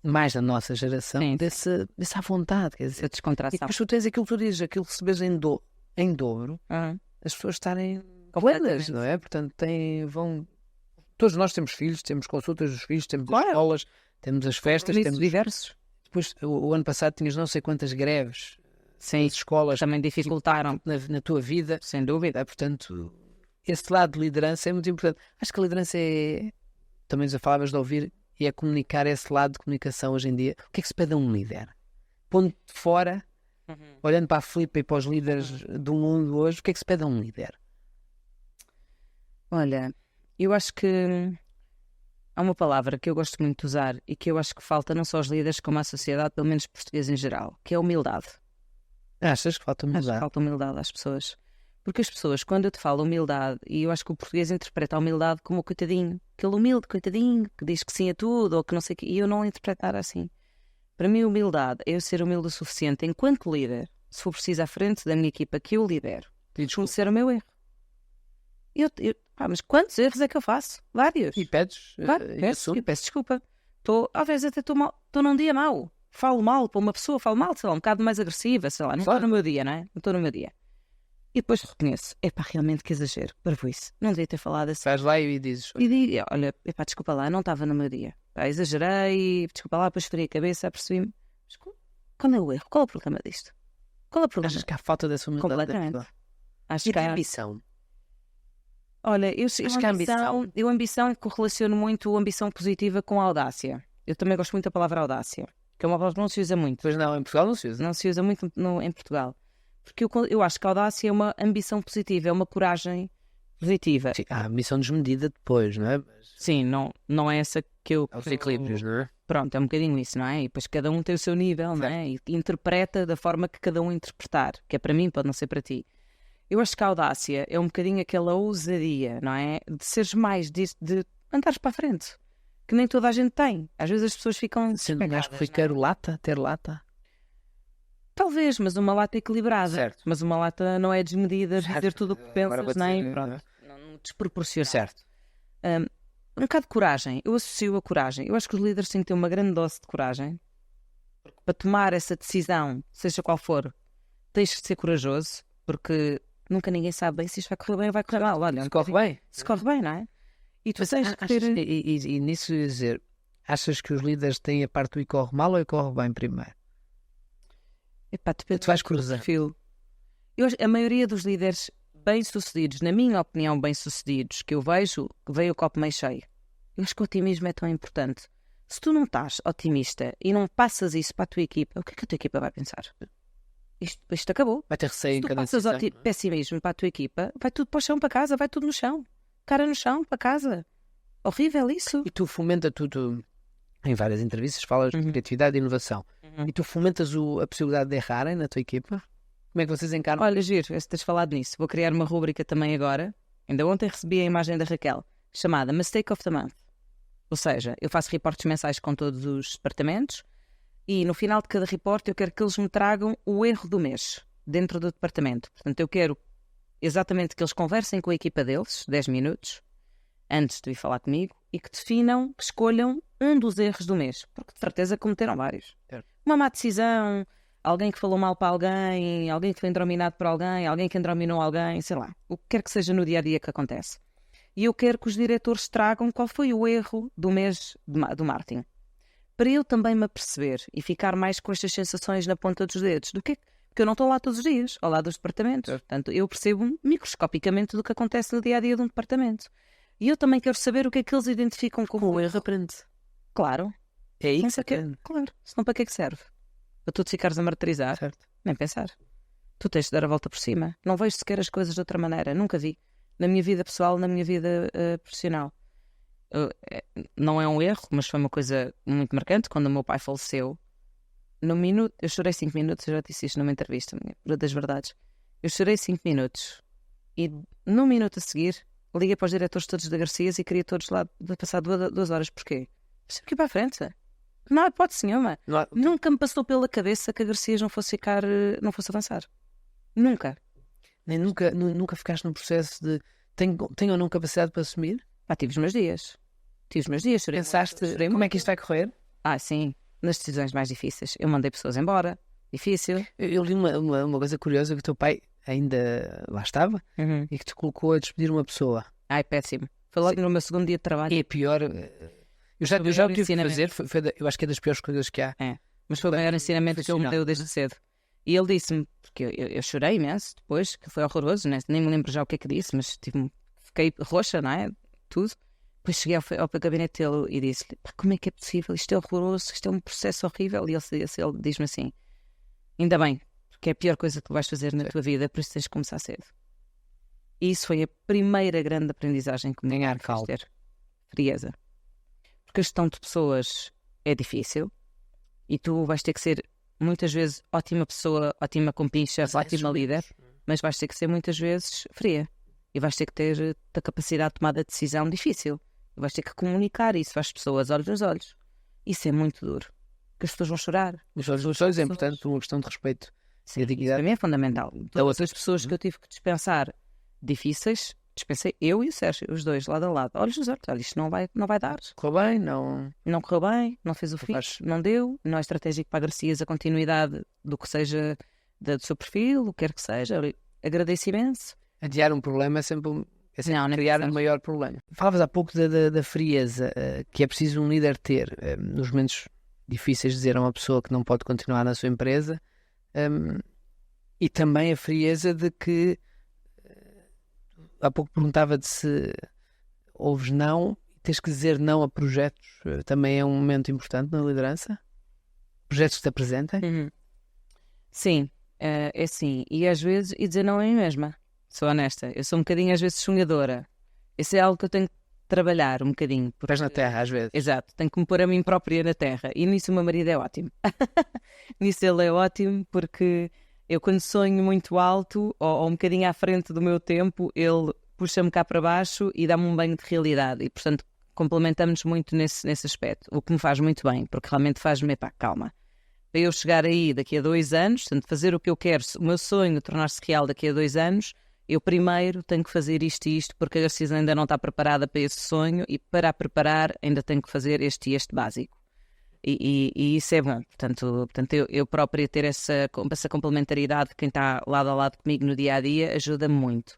mais na nossa geração, Sim, dessa à vontade. Quer dizer, Essa e descontração. depois tu tens aquilo que tu dizes, aquilo que recebes em dobro, as pessoas estarem Completamente. plenas, não é? Portanto, todos nós temos filhos, temos consultas dos filhos, temos Claro. as escolas, temos as festas, Compromissos temos... diversos. Depois, o ano passado tinhas não sei quantas greves Sim, das escolas também dificultaram, na tua vida. sem dúvida. Portanto, esse lado de liderança é muito importante. Acho que a liderança também já falavas de ouvir, e é comunicar esse lado de comunicação hoje em dia. O que é que se pede a um líder? Pondo de fora, olhando para a Filipa e para os líderes do mundo hoje, o que é que se pede a um líder? Olha, eu acho que há uma palavra que eu gosto muito de usar e que eu acho que falta não só aos líderes como à sociedade, pelo menos portuguesa em geral, que é a humildade. Achas que falta Acho que humildade? falta humildade às pessoas. Porque as pessoas, quando eu te falo humildade, e eu acho que o português interpreta a humildade como o coitadinho, aquele humilde coitadinho que diz que sim a tudo ou que não sei o quê, e eu não interpretar assim. Para mim, humildade é eu ser humilde o suficiente enquanto líder, se for preciso à frente da minha equipa que eu lidero, E desculpa. reconhecer o meu erro. Mas quantos erros é que eu faço? Vários. E pedes? Claro, e peço assumes? desculpa. Às vezes até estou num dia mau. Falo mal para uma pessoa, falo mal, sei lá, um bocado mais agressiva, sei lá, não estou Claro. no meu dia, não é? Não estou no meu dia. E depois reconheço, realmente que exagero, parvoíce, não devia ter falado assim. Vais lá e dizes: E digo, olha, desculpa lá, não estava no meu dia. Exagerei, desculpa lá, depois esfriei a cabeça, apercebi-me. Mas qual é o erro? Qual é o problema disto? Qual é o problema? achas que há falta dessa humildade? Completamente. Acho E que de há. ambição? Olha, eu Acho que a ambição- eu ambição correlaciono muito a ambição positiva com a audácia. Eu também gosto muito da palavra audácia. que é uma palavra que não se usa muito. Pois não, em Portugal não se usa. Não se usa muito em Portugal. Porque eu acho que a audácia é uma ambição positiva, é uma coragem positiva. Sim, há a missão desmedida depois, não é? Sim, não é essa que eu... Há os equilíbrios, não é? Pronto, é um bocadinho isso, não é? E depois cada um tem o seu nível, não é? E interpreta da forma que cada um interpretar, que é para mim, pode não ser para ti. Eu acho que a audácia é um bocadinho aquela ousadia, não é? De seres mais, de andares para a frente, que nem toda a gente tem. Às vezes as pessoas ficam Sendo mais despegadas, corriqueiro lata, ter lata. Talvez, mas uma lata equilibrada. Certo. Mas uma lata não é desmedida, dizer tudo o que Agora pensas, vou nem dizer, pronto, não desproporcionar. Certo. Um bocado de coragem. Eu associo a coragem. Eu acho que os líderes têm que ter uma grande dose de coragem. Porque para tomar essa decisão, seja qual for, tens de ser corajoso, porque nunca ninguém sabe bem se isto vai correr bem ou vai correr mal. Olha, Se corre bem. se corre bem, não é? E tu Mas tens que ter... e nisso ia dizer, achas que os líderes têm a parte do e corre mal ou e corre bem primeiro? Epá, depende Tu vais do cruzando. perfil. A maioria dos líderes bem-sucedidos, na minha opinião, bem-sucedidos, que eu vejo, veio o copo meio cheio. Eu acho que o otimismo é tão importante. Se tu não estás otimista e não passas isso para a tua equipa, o que é que a tua equipa vai pensar? Isto acabou. Vai ter receio Se em tu cada passas decisão. pessimismo para a tua equipa, vai tudo para o chão, para casa, vai tudo no chão. Cara no chão, para casa. Horrível isso. E tu fomenta tudo, em várias entrevistas, falas de criatividade e inovação. E tu fomentas a possibilidade de errarem na tua equipa? Como é que vocês encaram? Olha, giro, se tens falado nisso. Vou criar uma rúbrica também agora. Ainda ontem recebi a imagem da Raquel, chamada Mistake of the Month. Ou seja, eu faço reportes mensais com todos os departamentos e no final de cada reporte eu quero que eles me tragam o erro do mês dentro do departamento. Portanto, eu quero exatamente que eles conversem com a equipa deles, 10 minutos, antes de vir falar comigo, e que definam, que escolham um dos erros do mês. Porque de certeza cometeram vários. Certo. Uma má decisão, alguém que falou mal para alguém que foi indrominado por alguém que indrominou alguém, sei lá. O que quer que seja no dia-a-dia que acontece. E eu quero que os diretores tragam qual foi o erro do mês do marketing. Para eu também me aperceber e ficar mais com estas sensações na ponta dos dedos. Porque eu não estou lá todos os dias, ao lado dos departamentos. Portanto, eu percebo microscopicamente do que acontece no dia-a-dia de um departamento. E eu também quero saber o que é que eles identificam como O erro aprende. Claro. É aí que Não se sei o que é. aprende. Claro. Senão para que é que serve? Para tu te ficares a martirizar? Certo. Nem pensar. Tu tens de dar a volta por cima. Não vejo sequer as coisas de outra maneira. Nunca vi. Na minha vida pessoal, na minha vida profissional. Não é um erro, mas foi uma coisa muito marcante. Quando o meu pai faleceu, no minuto, eu chorei 5 minutos, eu já disse isto numa entrevista, das verdades. Eu chorei 5 minutos e no minuto a seguir liguei para os diretores todos da Garcias e queria todos lá passar 2 horas. Porquê? Sempre que ir para a frente. Não há hipótese nenhuma. Não há- Nunca me passou pela cabeça que a Garcias não fosse ficar, não fosse avançar. Nunca. Nem nunca ficaste num processo de tenho ou não capacidade para assumir? Tive os meus dias. Chorei. Pensaste Chorei como é muito. que isto vai correr? Sim. Nas decisões mais difíceis. Eu mandei pessoas embora. Difícil. Eu li uma coisa curiosa que o teu pai ainda lá estava e que te colocou a despedir uma pessoa. Péssimo. Foi logo no meu segundo dia de trabalho. E é pior. Eu já Foi o o maior tive que ensinamento. fazer, eu acho que é das piores coisas que há. Mas foi o maior ensinamento que ele me deu desde cedo. E ele disse-me, porque eu chorei imenso depois, que foi horroroso, né? Nem me lembro já o que é que disse, mas fiquei roxa, não é? Tudo. Depois cheguei ao gabinete dele e disse-lhe, como é que é possível? Isto é horroroso, isto é um processo horrível. E ele diz-me assim, ainda bem, porque é a pior coisa que vais fazer na tua vida, por isso tens de começar cedo. E isso foi a primeira grande aprendizagem que me Ganhar fez calma. ter. Frieza. Porque a gestão de pessoas é difícil e tu vais ter que ser muitas vezes ótima pessoa, ótima compincha, ótima líder, mas vais ter que ser muitas vezes fria e vais ter que ter a capacidade de tomada de decisão difícil e vais ter que comunicar isso às pessoas olhos nos olhos. Isso é muito duro, porque as pessoas vão chorar. Os olhos é importante, uma questão de respeito e a Isso dignidade. para mim é fundamental. Da outras pessoas que eu tive que dispensar difíceis, dispensei eu e o Sérgio, os dois, lado a lado. Olhos nos olhos, olha, isto não vai dar. Correu bem? Não. Não correu bem, não fez o fim, faz- não deu, não é estratégico para a Garcias a continuidade do que seja do seu perfil, o que quer que seja. Agradeço imenso. Adiar um problema é sempre Não, nem criar um pensar. maior problema. Falavas há pouco da frieza que é preciso um líder ter nos momentos difíceis, dizer a uma pessoa que não pode continuar na sua empresa, e também a frieza de que há pouco perguntava-te se ouves não, tens que dizer não a projetos, também é um momento importante na liderança? projetos que te apresentem? Sim, é sim. E às vezes, e dizer não a mim mesma. Sou honesta. Eu sou um bocadinho às vezes sonhadora. Isso é algo que eu tenho que trabalhar um bocadinho. Pés na terra, às vezes. Exato, tenho que me pôr a mim própria na terra. E nisso o meu marido é ótimo. Nisso ele é ótimo porque eu quando sonho muito alto ou um bocadinho à frente do meu tempo, ele puxa-me cá para baixo e dá-me um banho de realidade. E portanto complementamos muito nesse aspecto. O que me faz muito bem, porque realmente faz-me, epá, calma. Para eu chegar aí daqui a 2 anos, portanto fazer o que eu quero, o meu sonho tornar-se real daqui a 2 anos, eu primeiro tenho que fazer isto e isto, porque a Garcia ainda não está preparada para esse sonho e para a preparar ainda tenho que fazer este e este básico. E isso é bom. Portanto eu própria ter essa complementaridade de quem está lado a lado comigo no dia-a-dia ajuda-me muito.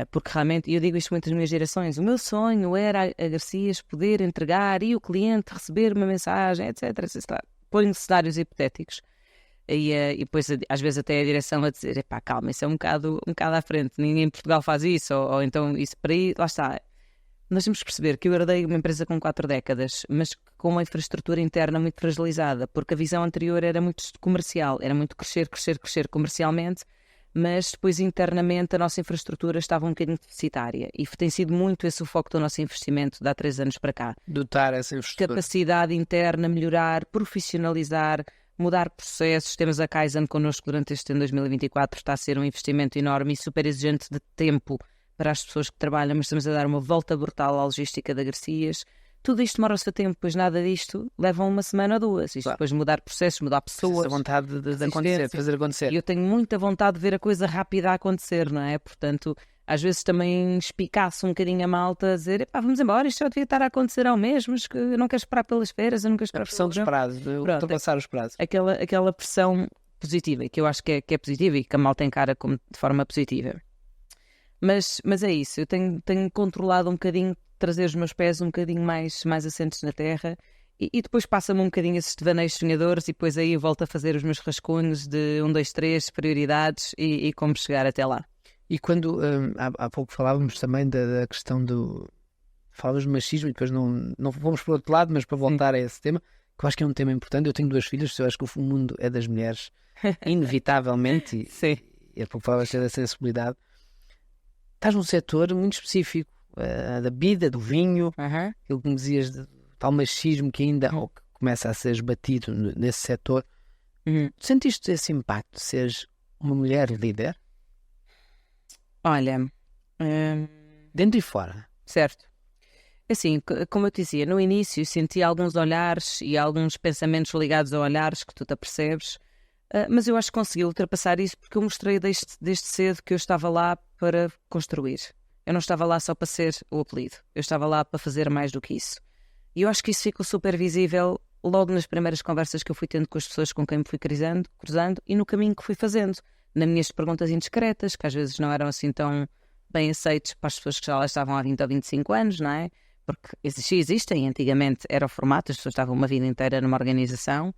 Porque realmente, eu digo isto muito nas minhas gerações, o meu sonho era a Garcias poder entregar e o cliente receber uma mensagem, etc. Ponho cenários hipotéticos. E depois às vezes até a direção a dizer, epá, calma, isso é um bocado à frente, ninguém em Portugal faz isso, ou então isso para aí, lá está. Nós temos que perceber que eu herdei uma empresa com 4 décadas, mas com uma infraestrutura interna muito fragilizada, porque a visão anterior era muito comercial, era muito crescer comercialmente, mas depois internamente a nossa infraestrutura estava um bocadinho deficitária e tem sido muito esse o foco do nosso investimento de há 3 anos para cá. Dotar essa infraestrutura. Capacidade interna, melhorar, profissionalizar, mudar processos. Temos a Kaizen connosco durante este ano 2024, está a ser um investimento enorme e super exigente de tempo para as pessoas que trabalham, mas estamos a dar uma volta brutal à logística da Garcias. Tudo isto demora o seu tempo, pois nada disto leva 1 semana ou 2. Isto depois mudar processos, mudar pessoas. A vontade de acontecer, de fazer acontecer. E eu tenho muita vontade de ver a coisa rápida a acontecer, não é? Portanto, às vezes também espicaço um bocadinho a malta a dizer, epá, vamos embora, isto já devia estar a acontecer ao mesmo, mas que eu não quero esperar pelas férias, eu não quero esperar a pressão dos prazos, de ultrapassar os prazos. Aquela pressão positiva, que eu acho que é positiva e que a malta encara como de forma positiva. Mas é isso, eu tenho controlado um bocadinho, trazer os meus pés um bocadinho mais assentes na terra e depois passa-me um bocadinho esses devaneios sonhadores e depois aí eu volto a fazer os meus rascunhos de 1, 2, 3, prioridades e como chegar até lá. E quando, há pouco falávamos também da questão do... Falávamos do machismo e depois não fomos para o outro lado, mas para voltar a esse tema, que eu acho que é um tema importante. Eu tenho 2 filhas, eu acho que o mundo é das mulheres, inevitavelmente, e há pouco falavas da sensibilidade. Estás num setor muito específico, da bebida, do vinho, aquilo que me dizias, de tal machismo que ainda ou que começa a ser esbatido nesse setor. Sentiste esse impacto de seres uma mulher líder? Olha, dentro e fora. Certo. Assim, como eu te dizia, no início senti alguns olhares e alguns pensamentos ligados a olhares que tu te apercebes, mas eu acho que consegui ultrapassar isso porque eu mostrei desde cedo que eu estava lá para construir. Eu não estava lá só para ser o apelido. Eu estava lá para fazer mais do que isso. E eu acho que isso ficou super visível logo nas primeiras conversas que eu fui tendo com as pessoas com quem me fui cruzando e no caminho que fui fazendo. Nas minhas perguntas indiscretas, que às vezes não eram assim tão bem aceites para as pessoas que já lá estavam há 20 ou 25 anos, não é? Porque existem, antigamente era o formato, as pessoas estavam uma vida inteira numa organização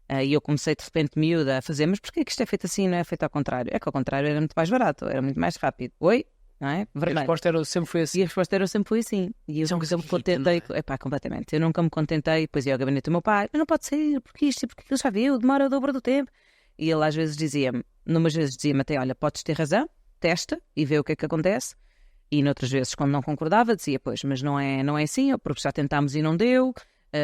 e eu comecei de repente miúda a fazer, mas porquê que isto é feito assim e não é feito ao contrário? É que ao contrário era muito mais barato, era muito mais rápido. Oi? Não é? Vermelho. A resposta sempre foi assim. E a resposta sempre foi assim. E eu nunca me contentei. Completamente. Eu nunca me contentei. Depois ia ao gabinete do meu pai, mas não pode ser, porque isto, porque ele já viu, demora o dobro do tempo. E ele às vezes dizia-me, numas vezes dizia-me até, olha, podes ter razão, testa e vê o que é que acontece. E noutras vezes, quando não concordava, dizia, pois, mas não é assim, ou porque já tentámos e não deu,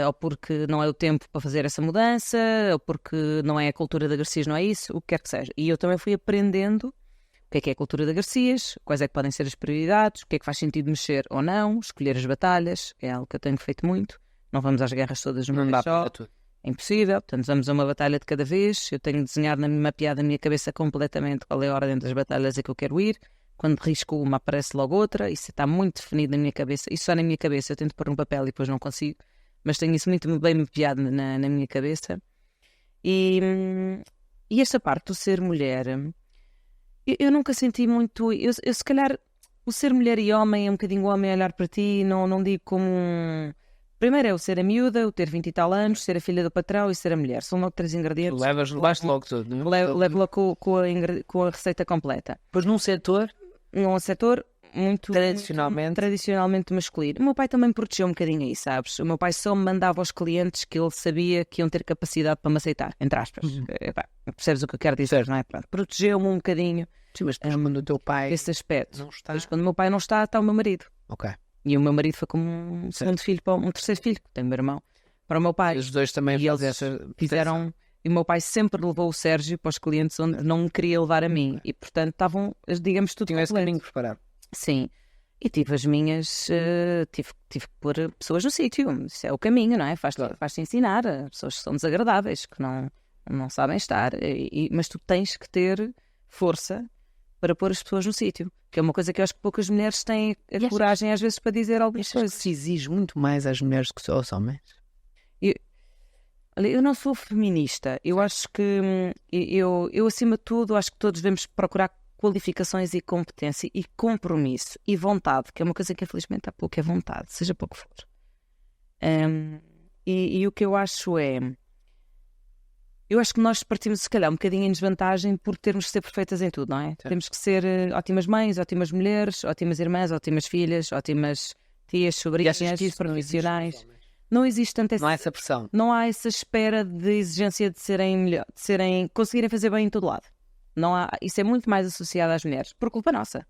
ou porque não é o tempo para fazer essa mudança, ou porque não é a cultura da Garcias, não é isso, o que quer que seja. E eu também fui aprendendo o que é a cultura da Garcias, quais é que podem ser as prioridades, o que é que faz sentido mexer ou não, escolher as batalhas, é algo que eu tenho feito muito. Não vamos às guerras todas numa vez só. É impossível, portanto vamos a uma batalha de cada vez. Eu tenho desenhado, mapeado na minha cabeça completamente qual é a ordem das batalhas a que eu quero ir. Quando risco uma, aparece logo outra. Isso está muito definido na minha cabeça. Isso só na minha cabeça. Eu tento pôr um papel e depois não consigo. Mas tenho isso muito bem mapeado na minha cabeça. E esta parte do ser mulher, eu nunca senti muito... Eu se calhar, o ser mulher e homem é um bocadinho o homem a olhar para ti. Não digo como Primeiro é o ser a miúda, o ter 20 e tal anos, ser a filha do patrão e ser a mulher. São logo 3 ingredientes. Levaste logo tudo, não é? Levo logo com a receita completa. Pois num setor muito tradicionalmente masculino. O meu pai também me protegeu um bocadinho aí, sabes? O meu pai só me mandava aos clientes que ele sabia que iam ter capacidade para me aceitar, entre aspas. Percebes o que eu quero dizer, não é? Pronto, protegeu-me um bocadinho. Sim, mas depois quando o teu pai esse aspecto. não está... Depois, quando o meu pai não está o meu marido. Ok. E o meu marido foi como um segundo filho, um terceiro filho, que tem meu irmão, para o meu pai. E os dois também e eles fizeram... E o meu pai sempre levou o Sérgio para os clientes onde não me queria levar a mim. E, portanto, estavam, digamos, tudo tinha esse caminho preparado. Sim. E tive as minhas... tive que pôr pessoas no sítio. Isso é o caminho, não é? Faz-te ensinar. Pessoas que são desagradáveis, que não sabem estar. Mas tu tens que ter força para pôr as pessoas no sítio. Que é uma coisa que eu acho que poucas mulheres têm a coragem, às vezes, para dizer algumas coisas. Se exige muito mais às mulheres do que aos homens. Olha, eu não sou feminista. Eu acho que eu, acima de tudo, acho que todos devemos procurar qualificações e competência e compromisso e vontade, que é uma coisa que infelizmente há pouco é vontade, seja pouco for. E o que eu acho é... Eu acho que nós partimos, se calhar, um bocadinho em desvantagem por termos que ser perfeitas em tudo, não é? Certo. Temos que ser ótimas mães, ótimas mulheres, ótimas irmãs, ótimas filhas, ótimas tias, sobrinhas, profissionais. Não existe tanto não há essa pressão. Não há essa espera de exigência de serem melhor, conseguirem fazer bem em todo lado. Não há, isso é muito mais associado às mulheres, por culpa nossa.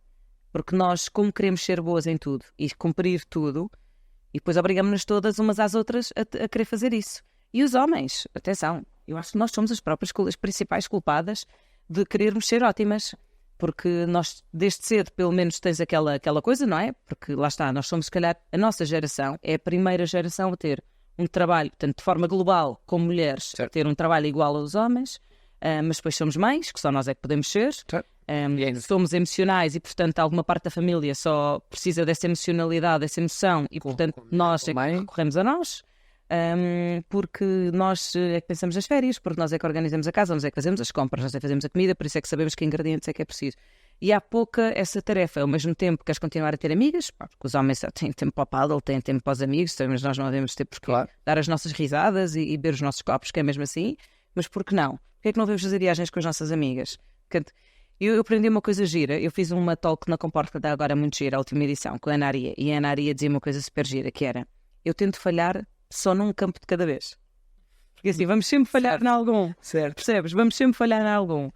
Porque nós, como queremos ser boas em tudo e cumprir tudo, e depois obrigamos-nos todas umas às outras a querer fazer isso. E os homens, atenção, eu acho que nós somos as principais culpadas de querermos ser ótimas. Porque nós, desde cedo, pelo menos tens aquela coisa, não é? Porque lá está, nós somos, se calhar, a nossa geração é a primeira geração a ter um trabalho, tanto de forma global como mulheres, certo. A ter um trabalho igual aos homens, mas depois somos mães, que só nós é que podemos ser, somos emocionais e, portanto, alguma parte da família só precisa dessa emocionalidade, dessa emoção e, portanto, nós é que recorremos a nós. Porque nós é que pensamos nas férias, porque nós é que organizamos a casa, nós é que fazemos as compras, nós é que fazemos a comida, por isso é que sabemos que ingredientes é que é preciso. E há pouca essa tarefa. Ao mesmo tempo queres continuar a ter amigas, porque os homens têm tempo para o paddle, têm tempo para os amigos, mas nós não devemos ter porque dar as nossas risadas e beber os nossos copos, que é mesmo assim. Mas por que não? Porquê é que não devemos fazer viagens com as nossas amigas? Eu aprendi uma coisa gira. Eu fiz uma talk na Comporta da agora muito gira, a última edição, com a Ana Aria. E a Ana Aria dizia uma coisa super gira, que era: eu tento falhar só num campo de cada vez. Porque assim, vamos sempre falhar em algum. Certo. Percebes? Vamos sempre falhar em algum.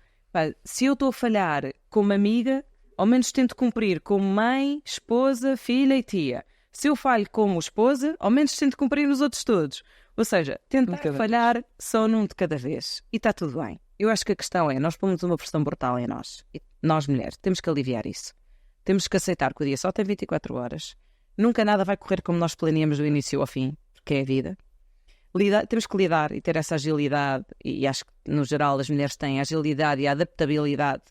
Se eu estou a falhar como amiga, ao menos tento cumprir como mãe, esposa, filha e tia. Se eu falho como esposa, ao menos tento cumprir nos outros todos. Ou seja, tentar falhar só num de cada vez. E está tudo bem. Eu acho que a questão é, nós pomos uma pressão brutal em nós. E nós, mulheres, temos que aliviar isso. Temos que aceitar que o dia só tem 24 horas. Nunca nada vai correr como nós planeamos do início ao fim, porque é a vida. Temos que lidar e ter essa agilidade, e acho que no geral as mulheres têm a agilidade e a adaptabilidade.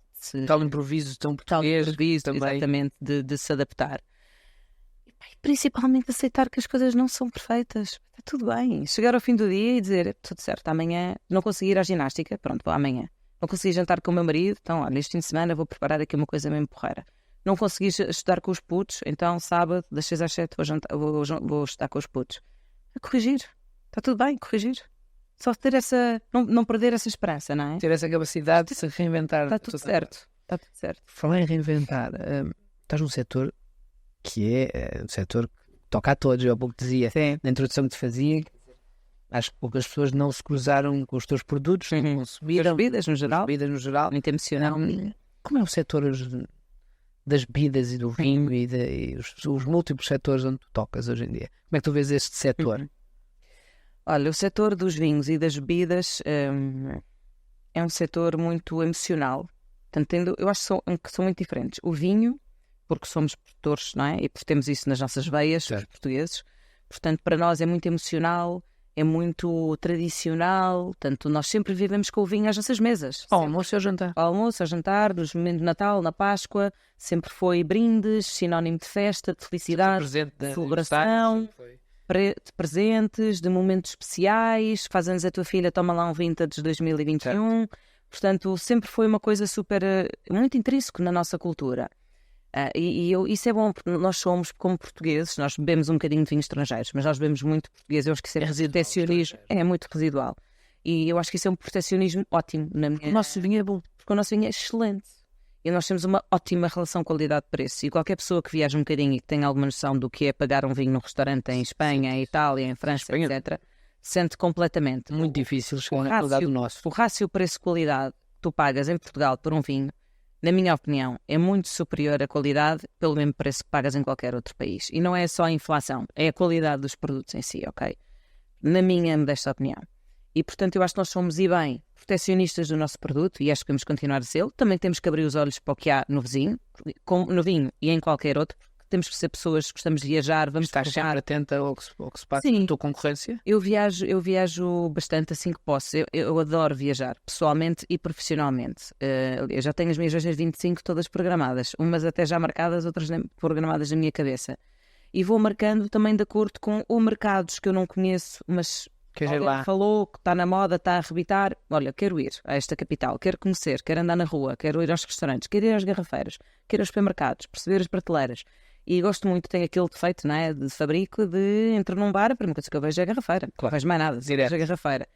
Tal improviso tão português também. Exatamente, de se adaptar. E principalmente aceitar que as coisas não são perfeitas. Está tudo bem. Chegar ao fim do dia e dizer, tudo certo, amanhã não consegui ir à ginástica, pronto, vou amanhã. Não consegui jantar com o meu marido, então olha, este fim de semana vou preparar aqui uma coisa mesmo porreira. Não consegui estudar com os putos, então sábado, das 6 às 7 vou estudar com os putos. A corrigir. Está tudo bem, corrigir. Só ter essa... Não perder essa esperança, não é? Ter essa capacidade de se reinventar. Está tudo certo. Está tudo certo. Falar em reinventar, estás num setor que é um setor que toca a todos. Eu há pouco dizia, sim, na introdução que te fazia, acho que poucas pessoas não se cruzaram com os teus produtos, consumiram. As bebidas no geral. Muito emocional. Como é o setor das bebidas e do vinho e os múltiplos setores onde tu tocas hoje em dia? Como é que tu vês este setor? Olha, o setor dos vinhos e das bebidas é um setor muito emocional. Portanto, eu acho que são muito diferentes. O vinho, porque somos produtores, não é? E porque temos isso nas nossas veias, certo, os portugueses. Portanto, para nós é muito emocional, é muito tradicional. Portanto, nós sempre vivemos com o vinho às nossas mesas. Ao almoço e ao jantar. Ao almoço, ao jantar, nos momentos de Natal, na Páscoa. Sempre foi brindes, sinónimo de festa, de felicidade, de celebração. De presentes, de momentos especiais, faz anos a tua filha, toma lá um Vintage 2021. Certo. Portanto, sempre foi uma coisa super, muito intrínseco na nossa cultura. Isso é bom, porque nós somos, como portugueses, nós bebemos um bocadinho de vinhos estrangeiros, mas nós bebemos muito português. Eu acho que isso é protecionismo, é muito residual. E eu acho que isso é um protecionismo ótimo. O nosso vinho é bom. Porque o nosso vinho é excelente. E nós temos uma ótima relação qualidade-preço. E qualquer pessoa que viaja um bocadinho e que tenha alguma noção do que é pagar um vinho num restaurante em Espanha, em Itália, em França, etc., sente completamente. Muito difícil chegar na qualidade do nosso. O rácio preço-qualidade que tu pagas em Portugal por um vinho, na minha opinião, é muito superior à qualidade pelo mesmo preço que pagas em qualquer outro país. E não é só a inflação, é a qualidade dos produtos em si, ok? Na minha modesta opinião. E, portanto, eu acho que nós somos, e bem, protecionistas do nosso produto, e acho que vamos continuar a ser. Também temos que abrir os olhos para o que há no vizinho, no vinho e em qualquer outro, porque temos que ser pessoas que gostamos de viajar, vamos estar sempre atenta ao que se passa Sim. na tua concorrência. Eu viajo bastante assim que posso. Eu adoro viajar, pessoalmente e profissionalmente. Eu já tenho as minhas viagens 25 todas programadas, umas até já marcadas, outras programadas na minha cabeça. E vou marcando também de acordo com ou mercados que eu não conheço, mas alguém falou que está na moda, está a arrebitar. Olha, quero ir a esta capital, quero conhecer, quero andar na rua, quero ir aos restaurantes, quero ir às garrafeiras, quero ir aos supermercados, perceber as prateleiras. E gosto muito, tem aquele defeito, não é, de fabrico, de entro num bar, a primeira coisa que eu vejo é a garrafeira. Não vejo mais nada, vejo a garrafeira.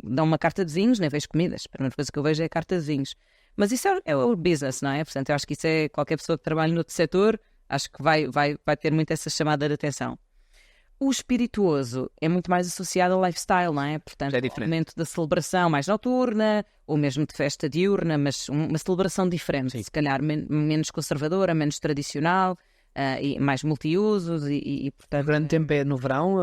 Dão uma carta de vinhos, nem vejo comidas. A primeira coisa que eu vejo é a carta de vinhos. Mas isso é o business, não é? Portanto, eu acho que isso é qualquer pessoa que trabalha no outro setor, acho que vai ter muito essa chamada de atenção. O espirituoso é muito mais associado ao lifestyle, não é? Portanto, o momento da celebração mais noturna, ou mesmo de festa diurna, mas uma celebração diferente, sim. Se calhar menos conservadora, menos tradicional, e mais multiusos e portanto... O grande tempo é no verão?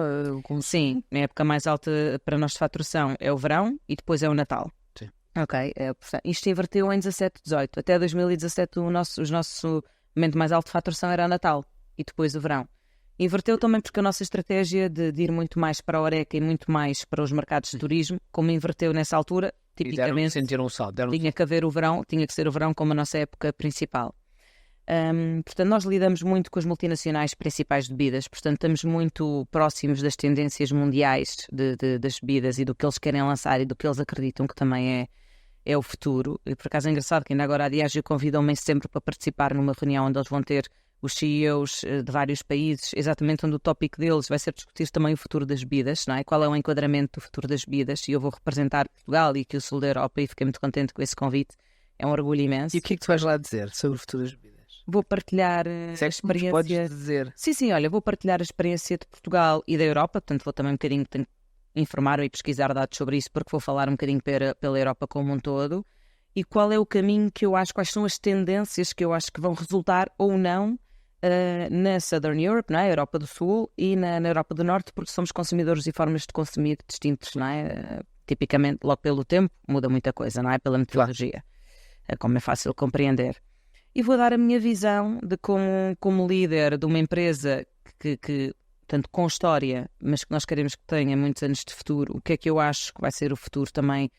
Sim, a época mais alta para nós de faturação é o verão e depois é o Natal. Sim. Ok, portanto, isto inverteu em 17, 18. Até 2017 o nosso momento mais alto de faturação era o Natal e depois o verão. Inverteu também porque a nossa estratégia de ir muito mais para a Horeca e muito mais para os mercados de turismo, como inverteu nessa altura, tipicamente sentiram um salto, tinha que haver o verão, tinha que ser o verão como a nossa época principal. Portanto, nós lidamos muito com as multinacionais principais de bebidas, portanto estamos muito próximos das tendências mundiais das bebidas e do que eles querem lançar e do que eles acreditam que também é o futuro. E por acaso é engraçado que ainda agora a Diageo convidam-me sempre para participar numa reunião onde eles vão ter os CEOs de vários países, exatamente onde o tópico deles vai ser discutir também o futuro das bebidas, não é? Qual é o enquadramento do futuro das bebidas, e eu vou representar Portugal e aqui o sul da Europa e fiquei muito contente com esse convite, é um orgulho imenso. E o que é que tu vais lá dizer sobre o futuro das bebidas? Vou partilhar a experiência... Podes dizer? Sim, olha, vou partilhar a experiência de Portugal e da Europa, portanto vou também um bocadinho informar e pesquisar dados sobre isso, porque vou falar um bocadinho pela Europa como um todo, e qual é o caminho que eu acho, quais são as tendências que eu acho que vão resultar ou não na Southern Europe, não é? Europa do Sul, e na Europa do Norte, porque somos consumidores e formas de consumir distintos, não é? Tipicamente, logo pelo tempo, muda muita coisa, não é? Pela metodologia, como é fácil compreender. E vou dar a minha visão de como líder de uma empresa que tanto com história, mas que nós queremos que tenha muitos anos de futuro, o que é que eu acho que vai ser o futuro também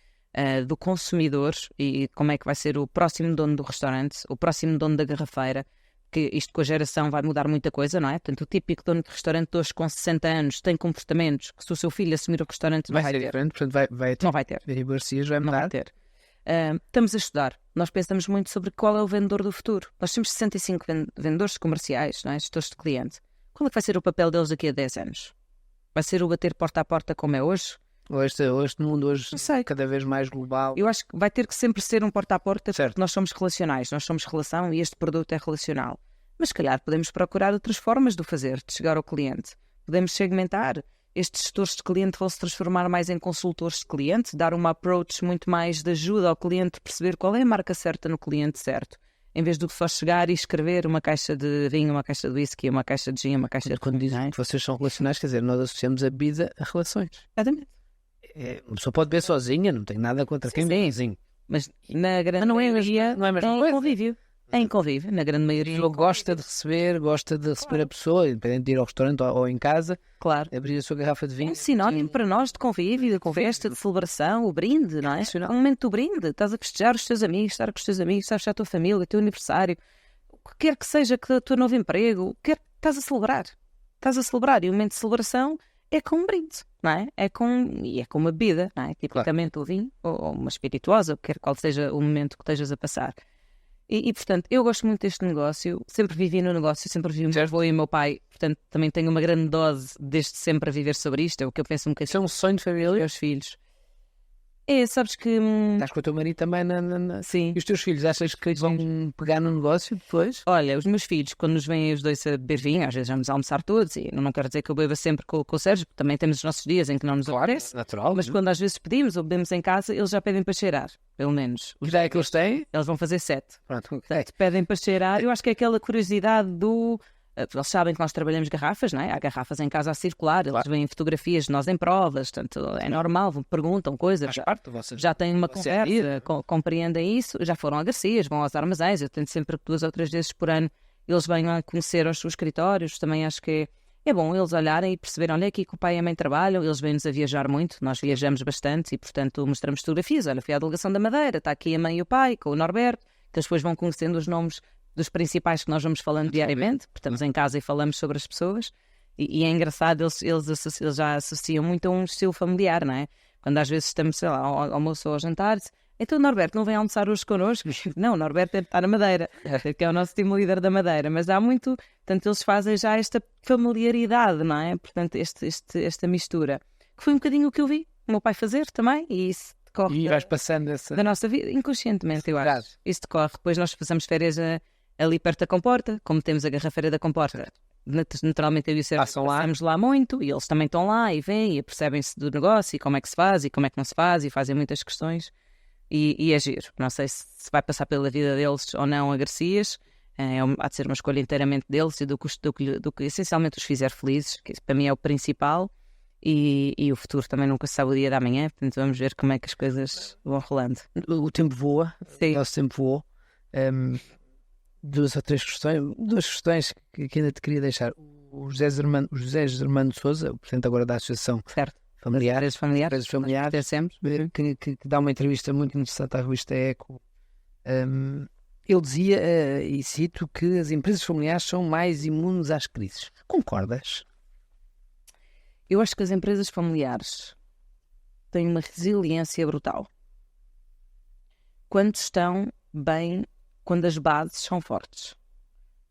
do consumidor e como é que vai ser o próximo dono do restaurante, o próximo dono da garrafeira, que isto com a geração vai mudar muita coisa, não é? Portanto, o típico dono de restaurante de hoje com 60 anos tem comportamentos que se o seu filho assumir o restaurante não vai ter. Diferente, portanto não vai ter. Não vai ter. Estamos a estudar. Nós pensamos muito sobre qual é o vendedor do futuro. Nós temos 65 vendedores comerciais, não é? Gestores de cliente. Qual é que vai ser o papel deles daqui a 10 anos? Vai ser o bater porta a porta como é hoje? Ou este mundo hoje cada vez mais global? Eu acho que vai ter que sempre ser um porta a porta, certo. Porque nós somos relacionais, nós somos relação e este produto é relacional. Mas se calhar podemos procurar outras formas de o fazer, de chegar ao cliente. Podemos segmentar. Estes gestores de cliente vão se transformar mais em consultores de cliente, dar uma approach muito mais de ajuda ao cliente, perceber qual é a marca certa no cliente certo, em vez de só chegar e escrever uma caixa de vinho, uma caixa de whisky, uma caixa de gin, uma caixa de... Quando dizem que vocês são relacionais, quer dizer, nós associamos a bebida a relações. Exatamente. Uma pessoa pode beber sozinha, não tem nada contra quem bebe sozinho. Mas na grande maioria não é a mesma coisa. Convívio. É em convívio, na grande maioria. A pessoa gosta de receber a pessoa, independente de ir ao restaurante ou em casa, claro. Abrir a sua garrafa de vinho. É um sinónimo para nós de convívio, de festa, de celebração, o brinde, não é? É um momento do brinde. Estás a festejar os teus amigos, estar com os teus amigos, estás a festejar a tua família, o teu aniversário, o que quer que seja que o teu novo emprego, estás a celebrar. Estás a celebrar e o momento de celebração é com um brinde, não é? É com uma bebida, não é? Tipicamente o vinho ou uma espirituosa, quer qual seja o momento que estejas a passar. E, portanto, eu gosto muito deste negócio, sempre vivi no negócio, sempre vivi o meu avô e o meu pai, portanto, também tenho uma grande dose deste sempre a viver sobre isto, é o que eu penso um bocadinho. Isso é um sonho de família? Meus filhos. Sabes que... Estás com o teu marido também Sim. E os teus filhos, achas que vão pegar no negócio depois? Olha, os meus filhos, quando nos vêm os dois a beber vinho, às vezes vamos almoçar todos, e não quero dizer que eu beba sempre com o Sérgio, porque também temos os nossos dias em que não nos aparece. Natural. Mas quando às vezes pedimos ou bebemos em casa, eles já pedem para cheirar, pelo menos. Que ideia que eles têm? Eles vão fazer 7. Pronto, Portanto, pedem para cheirar. Eu acho que é aquela curiosidade do... Eles sabem que nós trabalhamos garrafas, não é? Há garrafas em casa a circular, eles veem fotografias de nós em provas, portanto é normal, perguntam coisas. Faz parte do vosso... Já têm uma conversa, compreendem isso, já foram a Garcias, vão aos armazéns, eu tento sempre 2 ou 3 vezes por ano eles venham a conhecer os seus escritórios, também acho que é bom eles olharem e perceberem, olha aqui que o pai e a mãe trabalham, eles vêm-nos a viajar muito, nós viajamos bastante e portanto mostramos fotografias, olha, fui à delegação da Madeira, está aqui a mãe e o pai, com o Norberto, que depois vão conhecendo os nomes dos principais que nós vamos falando diariamente, porque estamos em casa e falamos sobre as pessoas, e é engraçado, eles já associam muito a um estilo familiar, não é? Quando às vezes estamos, sei lá, ao almoço ou ao jantar, então o Norberto não vem almoçar hoje connosco? Não, o Norberto deve estar na Madeira, que é o nosso time líder da Madeira, mas há muito, portanto eles fazem já esta familiaridade, não é? Portanto, esta mistura, que foi um bocadinho o que eu vi o meu pai fazer também, e isso decorre E vais passando essa... da nossa vida, inconscientemente, eu acho. Isso decorre, depois nós passamos férias ali perto da Comporta, como temos a garrafeira da Comporta, naturalmente eu e o Sérgio passamos lá muito, e eles também estão lá e vêm e percebem-se do negócio e como é que se faz e como é que não se faz e fazem muitas questões e é giro. Não sei se vai passar pela vida deles ou não a Garcias, há de ser uma escolha inteiramente deles e do que essencialmente os fizer felizes, que para mim é o principal, e o futuro também nunca se sabe o dia da manhã, portanto vamos ver como é que as coisas vão rolando. O tempo voa, Sim. o nosso tempo voou. 2 ou 3 questões, 2 questões que ainda te queria deixar. O José Germano de Sousa, o presidente agora da Associação Certo. Familiar, Empresas familiares, que dá uma entrevista muito interessante à revista Eco. Ele dizia, e cito, que as empresas familiares são mais imunes às crises. Concordas? Eu acho que as empresas familiares têm uma resiliência brutal quando estão bem, quando as bases são fortes.